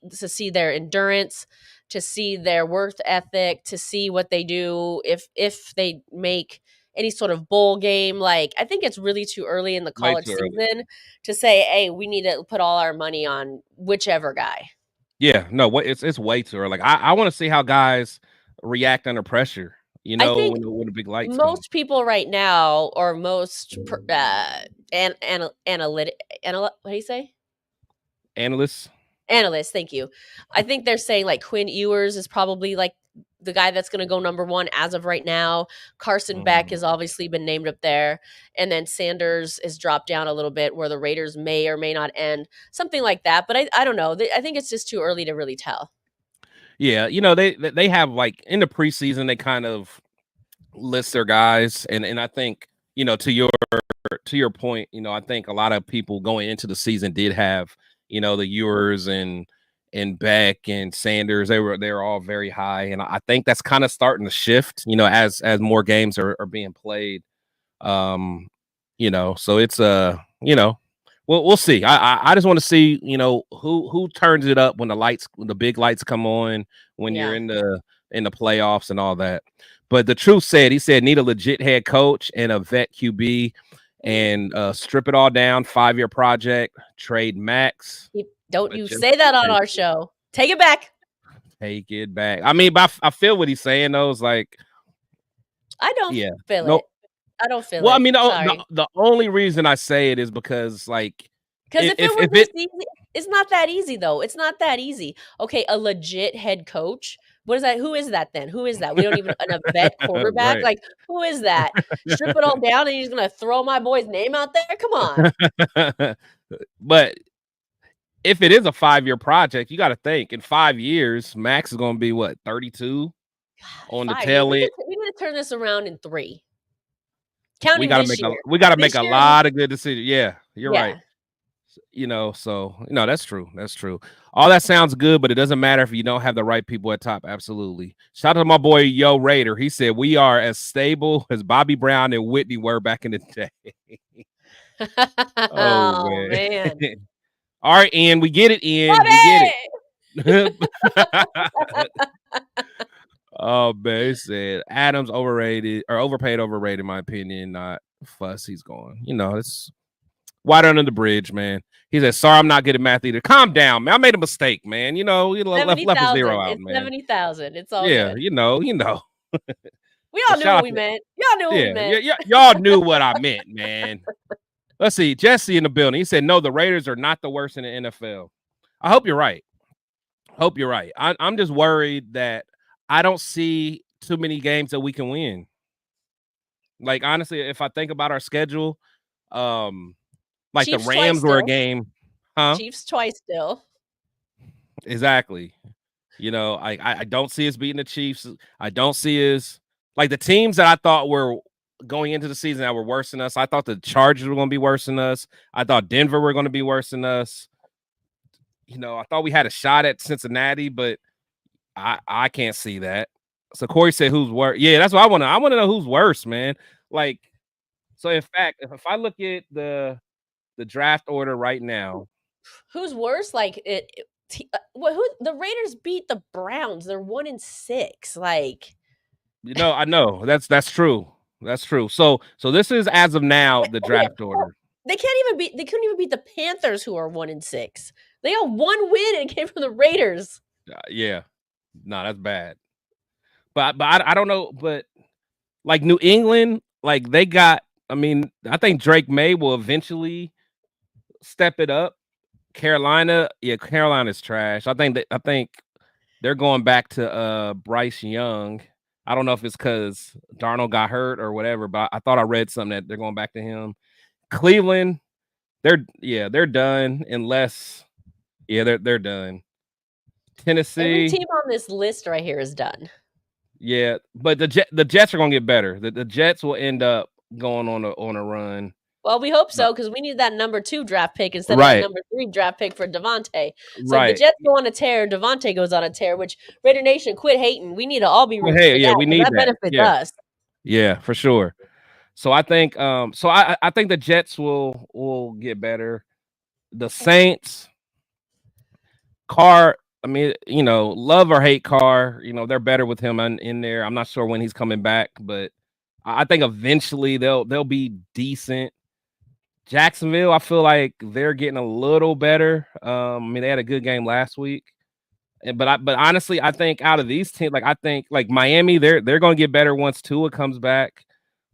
their endurance, to see their work ethic, to see what they do if they make any sort of bowl game. Like I think it's really too early in the way college too early. season to say, hey, we need to put all our money on whichever guy. Yeah, no, what it's way too early. Like I want to see how guys react under pressure, you I know, think when the big lights come. most people right now, or most what do you say? Analysts. Analysts, thank you. I think they're saying like Quinn Ewers is probably like the guy that's going to go number 1 as of right now. Carson Beck Mm. has obviously been named up there, and then Sanders is dropped down a little bit, where the Raiders may or may not end, something like that. But I don't know. I think it's just too early to really tell. Yeah, you know, they have like in the preseason they kind of list their guys and I think, you know, to your point, you know, I think a lot of people going into the season did have, you know, the Ewers and Beck and Sanders. They were all very high, and I think that's kind of starting to shift, you know, as more games are being played. Um, you know, so it's you know, we'll see. I just want to see, you know, who turns it up when the big lights come on, when you're Yeah. in the playoffs and all that. But the truth said, he said need a legit head coach and a vet QB and strip it all down, 5-year project, trade Maxx. Don't But you just say that on our show. Take it back. take it back. I mean, but I feel what he's saying though. It's like, I don't yeah, feel no. it. I don't feel Well, I it. mean, Sorry. the only reason I say it is because, like, Because if it was if this it easy, it's not that easy though. It's not that easy. Okay, a legit head coach. What is that? Who is that then? Who is that? We don't even a vet quarterback. right, Like who is that? Strip it all down and he's gonna throw my boy's name out there? Come on. but if it is a 5-year project, you got to think in 5 years, Max is going to be what 32 God, on the 5 years. tail end. We need to turn this around in 3. Counting this year. We got to make This a year is lot of good decisions. Yeah, you're right. yeah. You know, so you know that's true. That's true. All that sounds good, but it doesn't matter if you don't have the right people at top. Absolutely. Shout out to my boy Yo Raider. He said we are as stable as Bobby Brown and Whitney were back in the day. Oh Oh man. man. All right, Ian, we get it, Ian. We get Bobby! it. Oh man, he said Adams overrated or overpaid, overrated, in my opinion. Not fuss. He's going. You know, it's water under the bridge, man. He said, sorry, I'm not good at math either. Calm down, man. I made a mistake, man. You know, you left a 70,000. zero out, It's man. 70,000. It's all Yeah, good. you know. We all But knew shout what out we to meant. Y'all knew what we yeah, meant. y'all knew what I meant, man. Let's see. Jesse in the building. He said, no, the Raiders are not the worst in the NFL. I hope you're right. Hope you're right. I'm just worried that I don't see too many games that we can win. Like honestly, if I think about our schedule, like the Chiefs twice Rams were a still. game, huh? Chiefs twice still. Exactly. You know, I don't see us beating the Chiefs. I don't see us like the teams that I thought were going into the season that were worse than us. I thought the Chargers were going to be worse than us. I thought Denver were going to be worse than us. I thought we had a shot at Cincinnati, but I can't see that. So Corey said, "Who's worse?" Yeah, that's what I want to. I want to know who's worse, man. Like, so in fact, if I look at the draft order right now, who's worse? Like the Raiders beat the Browns. They're 1-6. Like, I know that's true. That's true. So this is as of now the draft order. They couldn't even beat the Panthers, who are 1-6. They got one win and it came from the Raiders. Yeah, no, that's bad. But I don't know. But like New England, like they got. I mean, I think Drake May will eventually step it up. Carolina's trash. I think they're going back to Bryce Young. I don't know if it's because Darnold got hurt or whatever, but I thought I read something that they're going back to him. Cleveland, they're done unless they're done. Tennessee, every team on this list right here is done. Yeah, but the Jets are gonna get better. The Jets will end up going on a run. Well, we hope so, because we need that number 2 draft pick instead of the number 3 draft pick for Davante. So if the Jets go on a tear, Davante goes on a tear, which Raider Nation, quit hating. We need to all be rooting for that. We need that benefits us. Yeah, for sure. So I think I think the Jets will get better. The Saints, Carr, I mean, love or hate Carr, they're better with him in there. I'm not sure when he's coming back, but I think eventually they'll be decent. Jacksonville, I feel like they're getting a little better. I mean, they had a good game last week, but honestly, I think out of these teams, I think Miami, they're going to get better once Tua comes back.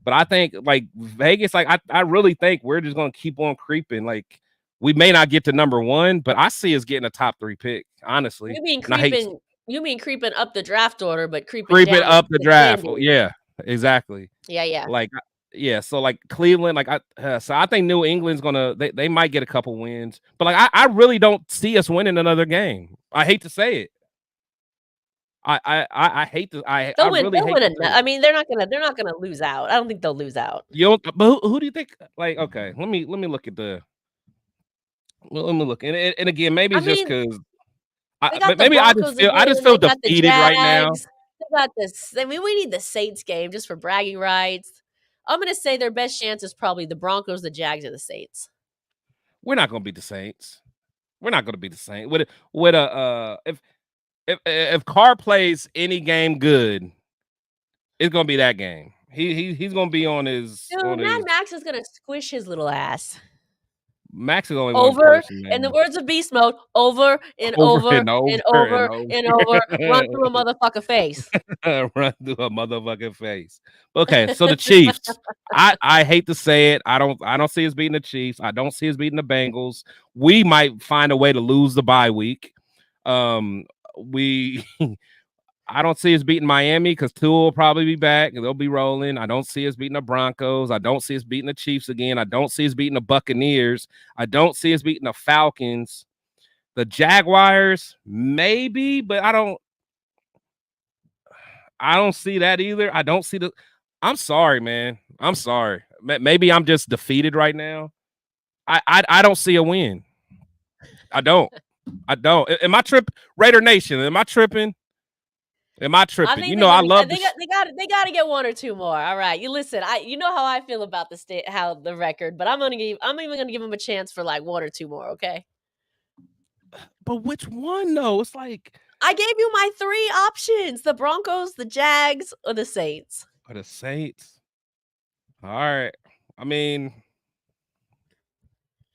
But I think Vegas, I really think we're just going to keep on creeping. Like, we may not get to number 1, but I see us getting a top 3 pick. Honestly, you mean creeping? You mean creeping up the draft order, but creeping down up the draft? Yeah, exactly. Yeah. Yeah, so Cleveland, so I think New England's gonna they might get a couple wins, but I really don't see us winning another game. I hate to say it. I hate to. They'll win. I mean, they're not gonna lose out. I don't think they'll lose out. But who do you think? Okay, let me look at the. Well, let me look, and again, maybe it's just because maybe I just feel defeated right now. They got this. I mean, we need the Saints game just for bragging rights. I'm going to say their best chance is probably the Broncos, the Jags, or the Saints. We're not going to beat the Saints. We're not going to beat the Saints. With a if Carr plays any game good, it's going to be that game. He's going to be on his. Dude, Max is going to squish his little ass. Max is only one person, man. In the words of Beast Mode, over and over and over. Run through a motherfucking face. Run through a motherfucking face. Okay, so the Chiefs. I hate to say it. I don't see us beating the Chiefs. I don't see us beating the Bengals. We might find a way to lose the bye week. I don't see us beating Miami because Tua will probably be back and they'll be rolling. I don't see us beating the Broncos. I don't see us beating the Chiefs again. I don't see us beating the Buccaneers. I don't see us beating the Falcons. The Jaguars, maybe, but I don't see that either. I don't see I'm sorry, man. I'm sorry. Maybe I'm just defeated right now. I don't see a win. I don't. Am I tripping? Raider Nation, am I tripping? Am I tripping? I love. They got to get 1 or 2 more. All right, you listen. You know how I feel about the record, but I'm even gonna give them a chance for 1 or 2 more. Okay. But which one though? It's like I gave you my 3 options: the Broncos, the Jags, or the Saints. Or the Saints. All right. I mean,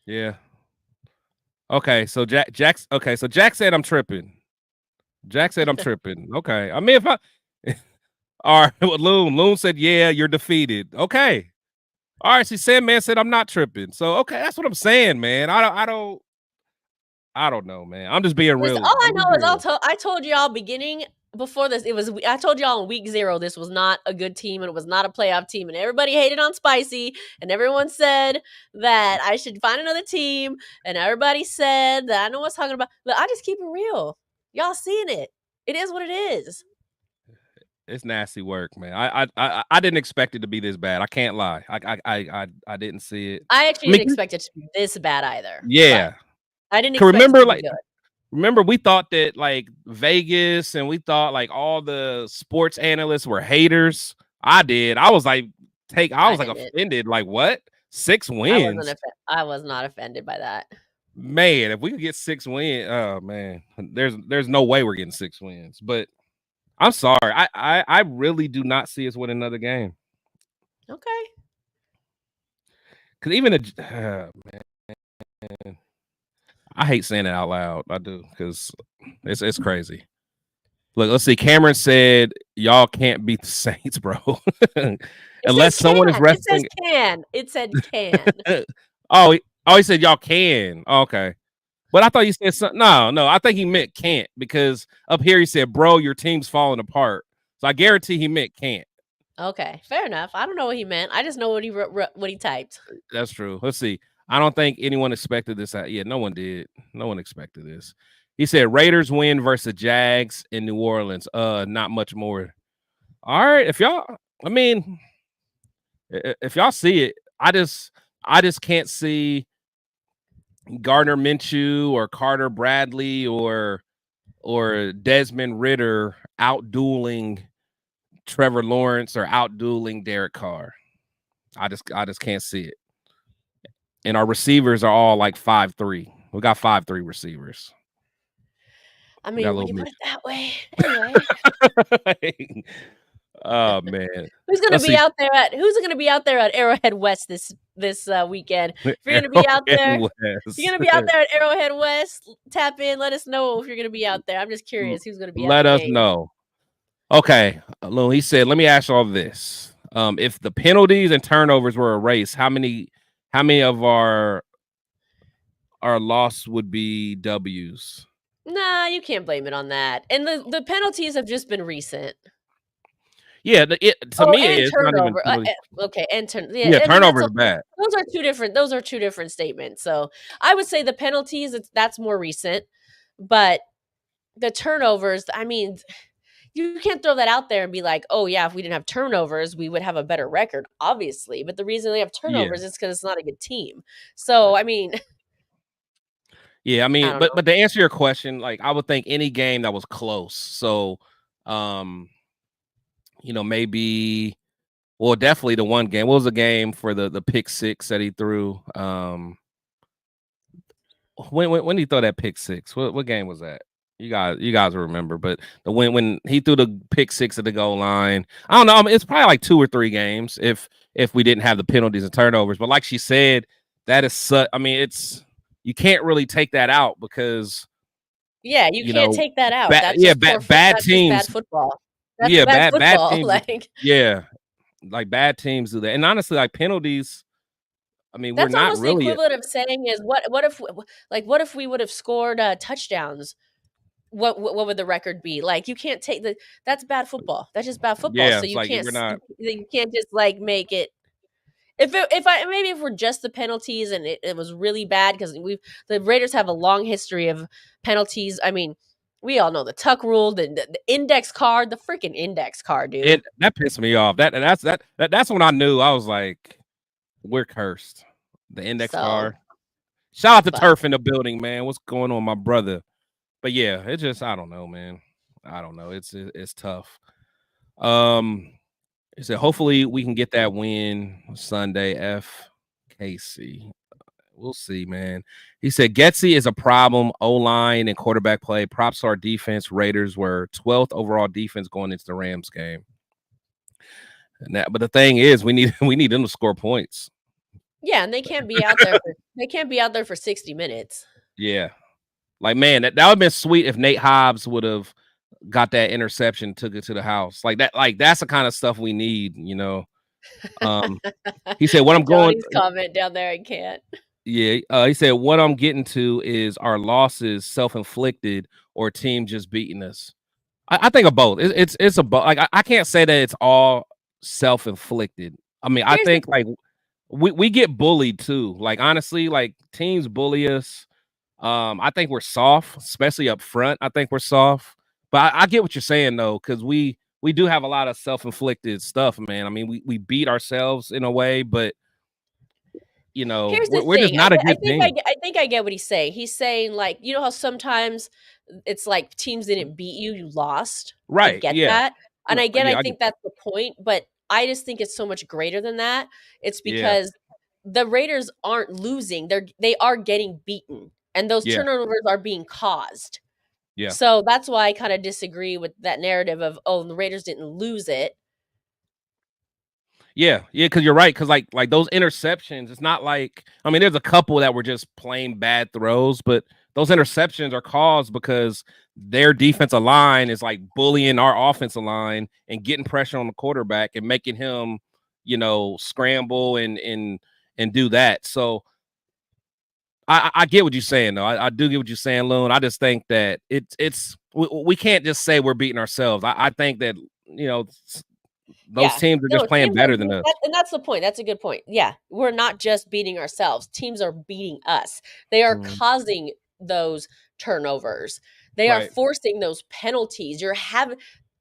yeah. Okay, so Jack. Okay, so Jack said I'm tripping. Jack said I'm tripping. Okay. I mean, if I all right, Loon said, yeah, you're defeated. Okay. All right. See, Sandman said I'm not tripping. So okay, that's what I'm saying, man. I don't know, man. I'm just being real. All I know is I told y'all beginning before this. I told y'all in week 0 this was not a good team and it was not a playoff team, and everybody hated on Spicy, and everyone said that I should find another team, and everybody said that I know what's talking about. But I just keep it real. Y'all seeing it. It is what it is. It's nasty work, man. I didn't expect it to be this bad. I can't lie. I didn't see it. I I actually mean, didn't expect it to be this bad either, but yeah. I didn't Can expect it remember to be like good. remember we thought that like Vegas and we thought like all the sports analysts were haters. I did. I was like I I was like didn't. offended. Like what? 6 I wins. I was not offended by that. Man, if we could get 6 wins, oh man, there's no way we're getting 6 wins. But I'm sorry. I really do not see us win another game. Okay. Cause even man, I hate saying it out loud. I do because it's crazy. Look, let's see. Cameron said y'all can't beat the Saints, bro. Unless someone is wrestling. It says can. It said can. He said y'all can. Okay. But I thought you said something. No, I think he meant can't because up here he said, bro, your team's falling apart. So I guarantee he meant can't. Okay, fair enough. I don't know what he meant. I just know what he typed. That's true. Let's see. I don't think anyone expected this. Yeah, no one did. No one expected this. He said Raiders win versus Jags in New Orleans. Not much more. All right, if y'all see it, I just can't see Gardner Minshew or Carter Bradley or Desmond Ridder out-dueling Trevor Lawrence or out-dueling Derek Carr. I just can't see it. And our receivers are all like 5'3". We got 5'3" receivers. I mean, when you put it that way, anyway. Oh man, who's gonna be out there at Arrowhead West this weekend? If you're gonna be out there, at Arrowhead West, tap in. Let us know if you're gonna be out there. I'm just curious who's gonna be. Let us know. Okay, Lou. He said, "Let me ask you all this: if the penalties and turnovers were erased, how many of our loss would be W's?" Nah, you can't blame it on that. And the penalties have just been recent. Yeah, to me, it's turnover. not even okay, and turnover is bad. Those are two different statements. So I would say the penalties, that's more recent, but the turnovers, I mean, you can't throw that out there and be like, oh yeah, if we didn't have turnovers, we would have a better record, obviously. But the reason they have turnovers is because it's not a good team. So I mean. Yeah, I mean, but to answer your question, like I would think any game that was close. So, maybe, well, definitely the one game. What was the game for the pick six that he threw? When did he throw that pick six? What game was that? You guys remember? But the when he threw the pick six at the goal line, I don't know. I mean, it's probably like 2 or 3 games if we didn't have the penalties and turnovers. But like she said, that is such. I mean, you can't really take that out because you can't take that out. Bad teams, bad football. That's bad teams. Like bad teams do that. And honestly, like penalties, I mean, that's we're not almost really the equivalent of saying is what if we would have scored touchdowns? What would the record be? Like you can't take that's bad football. That's just bad football. Yeah, so you like, can't you can't just like make it. If we're just the penalties and it was really bad because the Raiders have a long history of penalties. I mean, we all know the tuck rule, the index card, the freaking index card, dude. That pissed me off. That's when I knew. I was like, we're cursed. The index card. Shout out to Turf in the building, man. What's going on, my brother? But yeah, it just I don't know, man. I don't know. It's tough. He said, hopefully we can get that win Sunday. FKC. We'll see, man. He said, Getsy is a problem. O-line and quarterback play. Props to our defense. Raiders were 12th overall defense going into the Rams game. But the thing is, we need them to score points. Yeah, and they can't be out there. For 60 minutes. Yeah, like man, that would have been sweet if Nate Hobbs would have got that interception, took it to the house. Like that. Like that's the kind of stuff we need, you know. He said, "What I'm going." Comment down there, I can't. Yeah, he said, "What I'm getting to is our losses self-inflicted or team just beating us." I think of both. It's a both. Like I can't say that it's all self-inflicted. I mean, I think like we get bullied too. Like honestly, like teams bully us. I think we're soft, especially up front. I think we're soft. But I get what you're saying though, because we we do have a lot of self-inflicted stuff, man. I mean, we beat ourselves in a way, but you know, Here's the we're just thing. not a good team. I think I get what he's saying. He's saying, like, you know how sometimes it's like teams didn't beat you, you lost. I Right. get Yeah. that. And I I get think that. that's the point, but I just think it's so much greater than that. It's Yeah. because the Raiders aren't losing. They are getting beaten. And those Yeah. turnovers are being caused. Yeah. So that's why I kind of disagree with that narrative of, oh, the Raiders didn't lose it. Yeah, because you're right. Because like those interceptions, it's not like, I mean, there's a couple that were just plain bad throws, but those interceptions are caused because their defensive line is like bullying our offensive line and getting pressure on the quarterback and making him, you know, scramble and do that. So I get what you're saying though. I do get what you're saying, Loon. I just think that we can't just say we're beating ourselves. I think that, you know, those teams are No, just playing teams are better than us. and that's the point. That's a good point. Yeah, we're not just beating ourselves. Teams are beating us. They are Mhm. causing those turnovers. They are Right. forcing those penalties. You're having,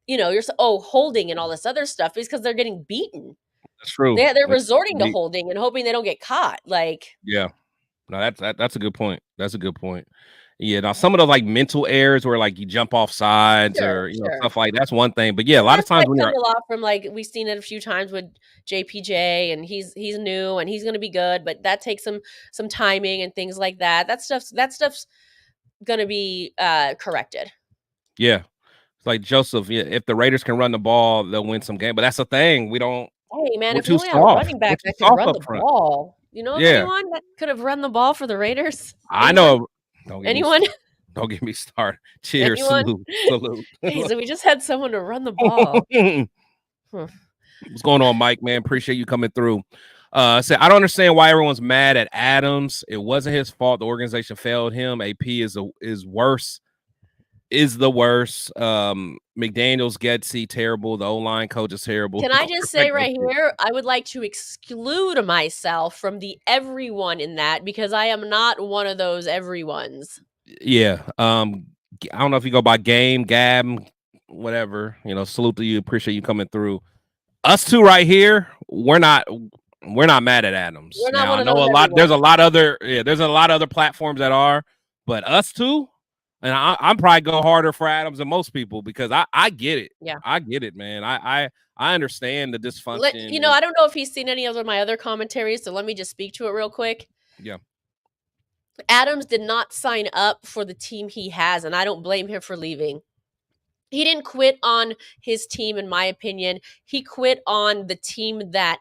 you're holding and all this other stuff is because they're getting beaten. That's true. They're Like, resorting to holding and hoping they don't get caught. Like, yeah. No, that's a good point. That's a good point. Yeah. Now some of those like mental errors where like you jump off sides sure, or sure. stuff like that's one thing. But yeah, a And lot of that's times when comes you're a lot from, like, we've seen it a few times with JPJ, and he's new and he's going to be good, but that takes some timing and things like that. That stuff's going to be corrected. yeah. It's like Joseph, yeah, if the Raiders can run the ball, they'll win some game. But that's the thing. Hey man, We're if we too only had a soft. running We're back too that could soft run up the front. ball, you know of Yeah. anyone that could have run the ball for the Raiders? I Anyone? know. Don't get Anyone? me started. Don't get me started. Cheers. Anyone? Salute. Salute. Hey, so we just had someone to run the ball. What's going on, Mike, man? Appreciate you coming through. I don't understand why everyone's mad at Adams. It wasn't his fault. The organization failed him. AP is worse. Is the worst. McDaniels, Getsy, terrible. The O-line coach is terrible. Can I just say right here, I would like to exclude myself from the everyone in that because I am not one of those everyones. Yeah. I don't know if you go by game, Gab, whatever. You know, salute to you. Appreciate you coming through. Us two right here, we're not mad at Adams. We're not Now one I of know those there's a everyone. lot other platforms that are, but us two, and I'm probably go harder for Adams than most people because I get it. Yeah. I get it, man. I understand the dysfunction. I don't know if he's seen any of my other commentaries, so let me just speak to it real quick. Yeah. Adams did not sign up for the team he has, and I don't blame him for leaving. He didn't quit on his team, in my opinion. He quit on the team that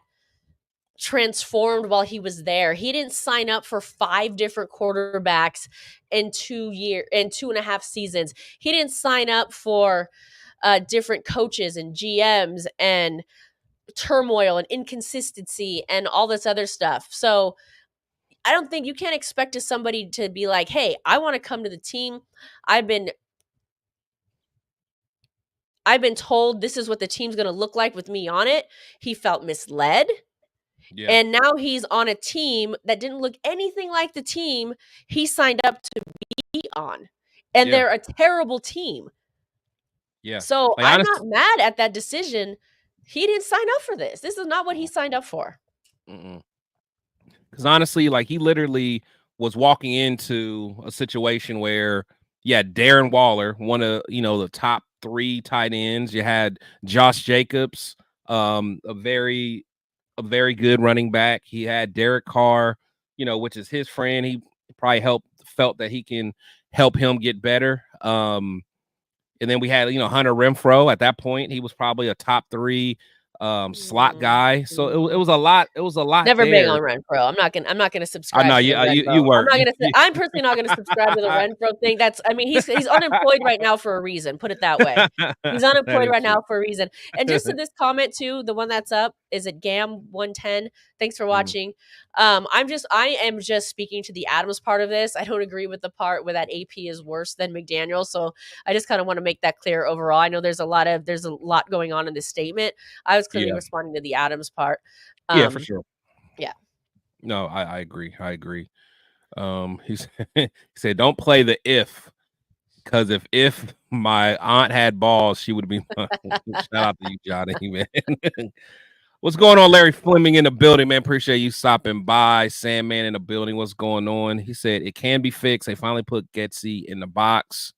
transformed while he was there. He didn't sign up for 5 different quarterbacks in 2.5 seasons. He didn't sign up for different coaches and GMs and turmoil and inconsistency and all this other stuff. So I don't think you can't expect somebody to be like, hey, I want to come to the team. I've been told this is what the team's going to look like with me on it. He felt misled. Yeah. And now he's on a team that didn't look anything like the team he signed up to be on. And they're a terrible team. Yeah. So I'm not mad at that decision. He didn't sign up for this. This is not what he signed up for. Because honestly, like he literally was walking into a situation where, yeah, Darren Waller, one of the top 3 tight ends. You had Josh Jacobs, a very good running back. He had Derek Carr, which is his friend. He probably felt that he can help him get better. And then we had, Hunter Renfrow. At that point, he was probably a top 3 slot guy. So it was a lot. It was a lot. Never there. been on Renfro. I'm not gonna subscribe. I know to the you were. I'm not gonna. I'm personally not gonna subscribe to the Renfro thing. He's unemployed right now for a reason. Put it that way. He's unemployed right now for a reason. And just to this comment too, the one that's up is it Gam 110. Thanks for watching. I am just speaking to the Adams part of this. I don't agree with the part where that AP is worse than McDaniel. So I just kind of want to make that clear overall. I know there's a lot going on in this statement. I was clearly responding to the Adams part. Yeah, for sure. Yeah. No, I agree. He said, don't play the if Because if my aunt had balls, she would be. Shout out to you, Johnny, man. What's going on, Larry Fleming in the building, man? Appreciate you stopping by. Sandman in the building. What's going on? He said it can be fixed. They finally put Getsy in the box.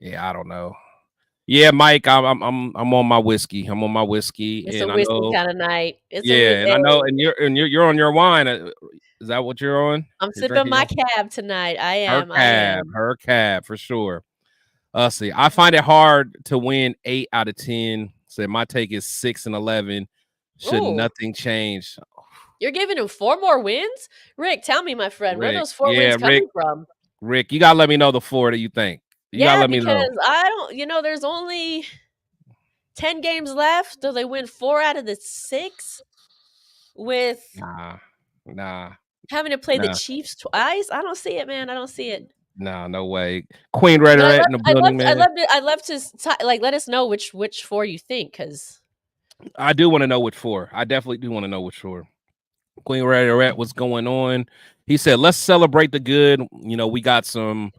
Yeah, I don't know. Yeah, Mike, I'm on my whiskey. I'm on my whiskey. It's and a I whiskey know, kind of night. It's yeah, and I know, and you're on your wine. Is that what you're on? I'm You're sipping drinking my your cab tonight. I her am. I cab, am. her cab for sure. See, I find it hard to win 8 out of 10. So my take is 6 and 11. Should Ooh. nothing change? You're giving him 4 more wins? Rick, tell me, my friend, where are Rick, those 4 wins coming from? Rick, you gotta let me know the 4 that you think. You gotta Yeah, let me know. because I don't, there's only 10 games left. Do they win 4 out of the 6 with Nah. having to play the Chiefs twice? I don't see it, man. I don't see it. Nah, no way. Queen Raider in the building, man. I'd love to like let us know which 4 you think, because I do want to know which 4. I definitely do want to know which 4. Queen Raider, what's going on? He said, let's celebrate the good. We got some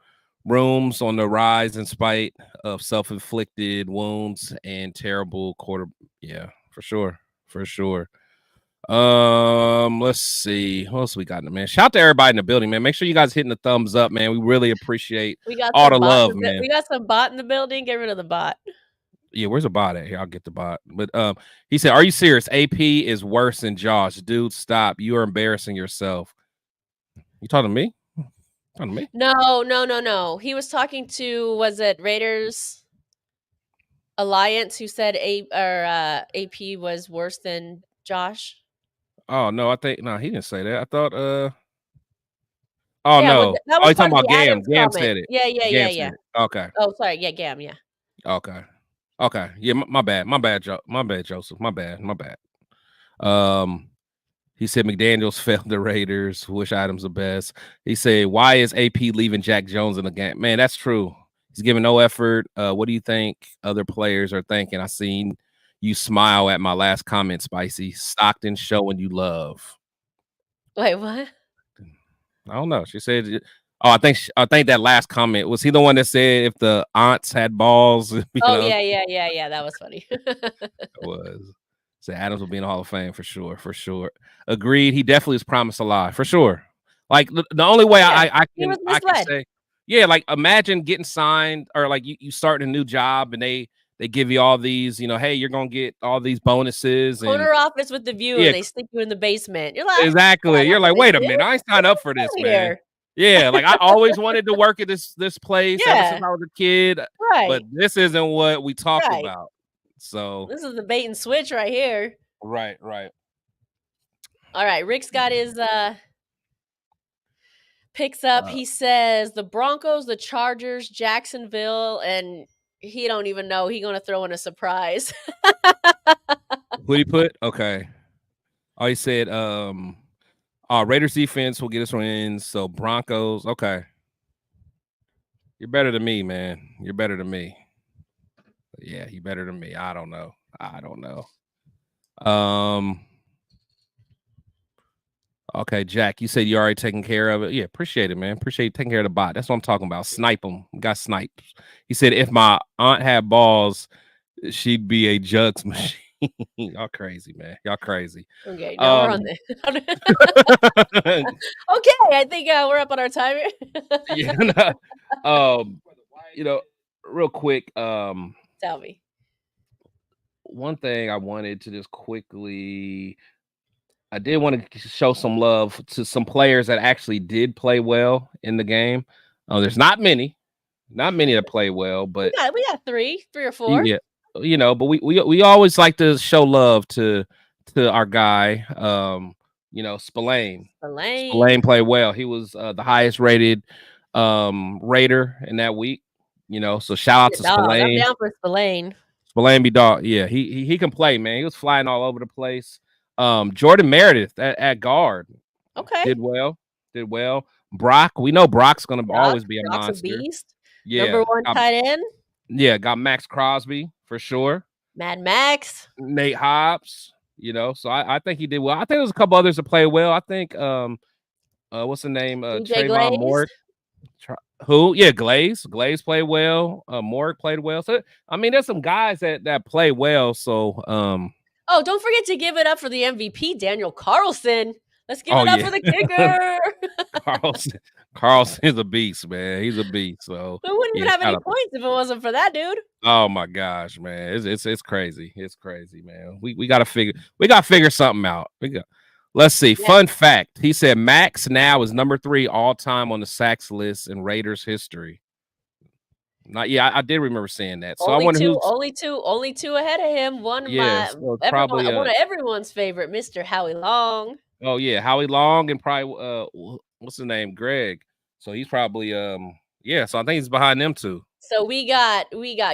rooms on the rise in spite of self-inflicted wounds and terrible quarter. Yeah, for sure. Let's see. What else we got in the man? Shout out to everybody in the building, man. Make sure you guys hitting the thumbs up, man. We really appreciate all the love, man. We got some bot in the building. Get rid of the bot. Yeah, where's the bot at? Here, I'll get the bot. But he said, "Are you serious? AP is worse than Josh, dude. Stop. You are embarrassing yourself." You talking to me? No. He was talking to, was it Raiders Alliance, who said AP was worse than Josh? Oh no, I think he didn't say that. I thought Oh yeah, no. That was talking about Gam. Gam said it. Yeah. Okay. Oh, sorry. Yeah, Gam, yeah. Okay. Yeah, my bad. My bad, Joseph. My bad. He said McDaniels failed the Raiders. Wish Adams the best. He said, why is AP leaving Jack Jones in the game? Man, that's true. He's giving no effort. What do you think other players are thinking? I seen you smile at my last comment, Spicy. Stockton showing you love. Wait, what? I don't know. She said, "Oh, I think that last comment was he the one that said if the aunts had balls." Yeah. That was funny. It was. So Adams will be in the Hall of Fame for sure. Agreed. He definitely is promised a lot for sure. Like the only way I can say, yeah, like imagine getting signed or like you starting a new job and they give you all these, hey, you're gonna get all these bonuses. Corner office with the view, and they stick you in the basement. You're like, exactly. You're like, wait a minute, I ain't signed up for this, man. Yeah, like I always wanted to work at this place ever since I was a kid. Right. But this isn't what we talked about. So this is the bait and switch right here. Right. All right, Rick's got his picks up. He says the Broncos, the Chargers, Jacksonville, and he don't even know. He gonna throw in a surprise. Who he put? Okay. Oh, he said Raiders defense will get us wins. So Broncos, okay. You're better than me, man. You're better than me. Yeah, you're better than me. I don't know. Okay, Jack, you said you already taking care of it. Yeah, appreciate it, man. Appreciate you taking care of the bot. That's what I'm talking about. Snipe them. Got sniped. He said if my aunt had balls, she'd be a jugs machine. Y'all crazy, man. Y'all crazy. Okay, now we're on this. Okay, I think we're up on our timer. Yeah. Real quick. Tell me. One thing I wanted to just quickly. I did want to show some love to some players that actually did play well in the game. There's not many that play well, but we got three or four. Yeah, but we always like to show love to our guy. Spillane. Spillane played well. He was the highest rated Raider in that week. So shout out to Spillane. I'm down for Spillane. Spillane be dog. Yeah, he can play, man. He was flying all over the place. Jordan Meredith at guard. Okay. Did well. Brock, we know Brock's gonna always be a monster. A beast. Yeah. Number 1 tight end. Yeah, got Maxx Crosby for sure. Mad Max. Nate Hobbs, so I think he did well. I think there's a couple others that play well. I think what's the name? Trayvon Moore. Who? Yeah, Glaze. Glaze played well. Morg played well. So I mean, there's some guys that play well. So Oh, don't forget to give it up for the MVP, Daniel Carlson. Let's give oh it up yeah. for the kicker. Carlson. Carlson's a beast, man. He's a beast. So We wouldn't yeah, even have shout any out to points if it wasn't for that dude. oh my gosh, man. It's crazy. It's crazy, man. We gotta figure something out. Let's see. Yeah. Fun fact. He said Maxx now is number 3 all time on the sacks list in Raiders history. Not yeah, I did remember saying that. So I wonder who's only two ahead of him. One of yeah, so probably one of everyone's favorite, Mr. Howie Long. oh yeah, Howie Long and probably what's his name? Greg. So he's probably yeah, so I think he's behind them two. So we got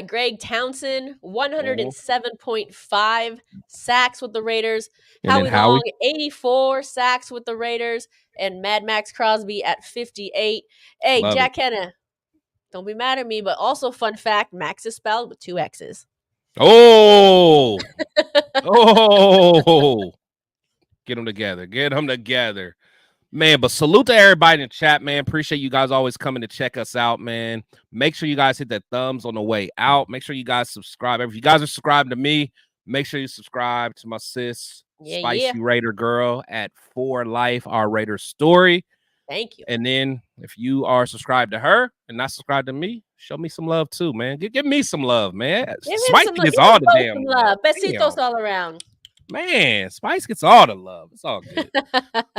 Greg Townsend, 107.5 sacks with the Raiders. And then Howie Long, 84 sacks with the Raiders, and Maxx Crosby at 58. Hey, Love Jack Henna, don't be mad at me, but also fun fact, Max is spelled with 2 X's. Oh, oh, get them together. Get them together. Man, but salute to everybody in the chat, man. Appreciate you guys always coming to check us out, man. Make sure you guys hit that thumbs on the way out. Make sure you guys subscribe. If you guys are subscribed to me, make sure you subscribe to my sis, Spicy Raider Girl at 4 Life, our Raider story. Thank you. And then if you are subscribed to her and not subscribed to me, show me some love too, man. Give me some love, man. Spicy gets all the damn love. Besitos all around. Man, Spice gets all the love. It's all good.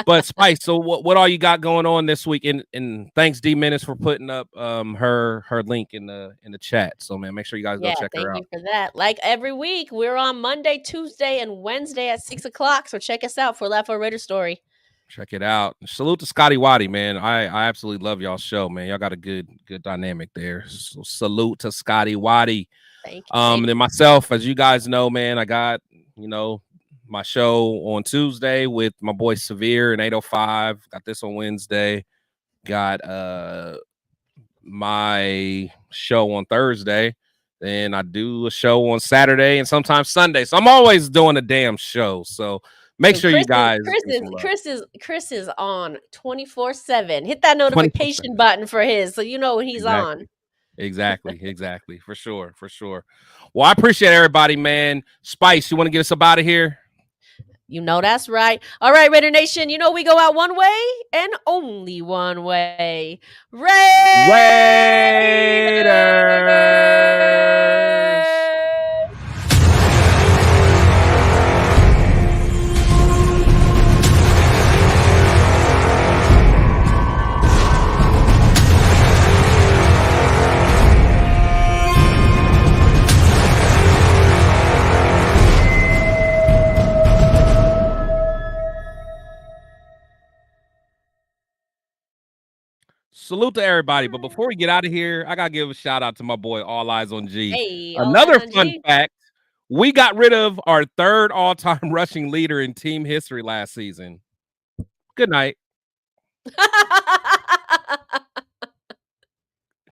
But Spice, so what all you got going on this week? And thanks D Menace for putting up her link in the chat. So man, make sure you guys go check her out. Thank you for that. Like every week, we're on Monday, Tuesday, and Wednesday at 6 o'clock. So check us out for Laugh or Raider Story. Check it out. Salute to Scotty Waddy, man. I absolutely love y'all's show, man. Y'all got a good dynamic there. So salute to Scotty Waddy. Thank you. And then myself, as you guys know, man, I got my show on Tuesday with my boy Severe and 805. Got this on Wednesday. Got my show on Thursday. Then I do a show on Saturday and sometimes Sunday. So I'm always doing a damn show. So make sure you guys. Chris is on 24/7. Hit that notification button for his, so you know when he's on. Exactly. For sure. Well, I appreciate everybody, man. Spice, you want to get us up out of here? You know that's right. All right, Raider Nation, you know we go out one way and only one way. Raiders! Salute to everybody. But before we get out of here, I got to give a shout out to my boy, All Eyes on G. Hey, another fun fact, we got rid of our 3rd all-time rushing leader in team history last season. Good night.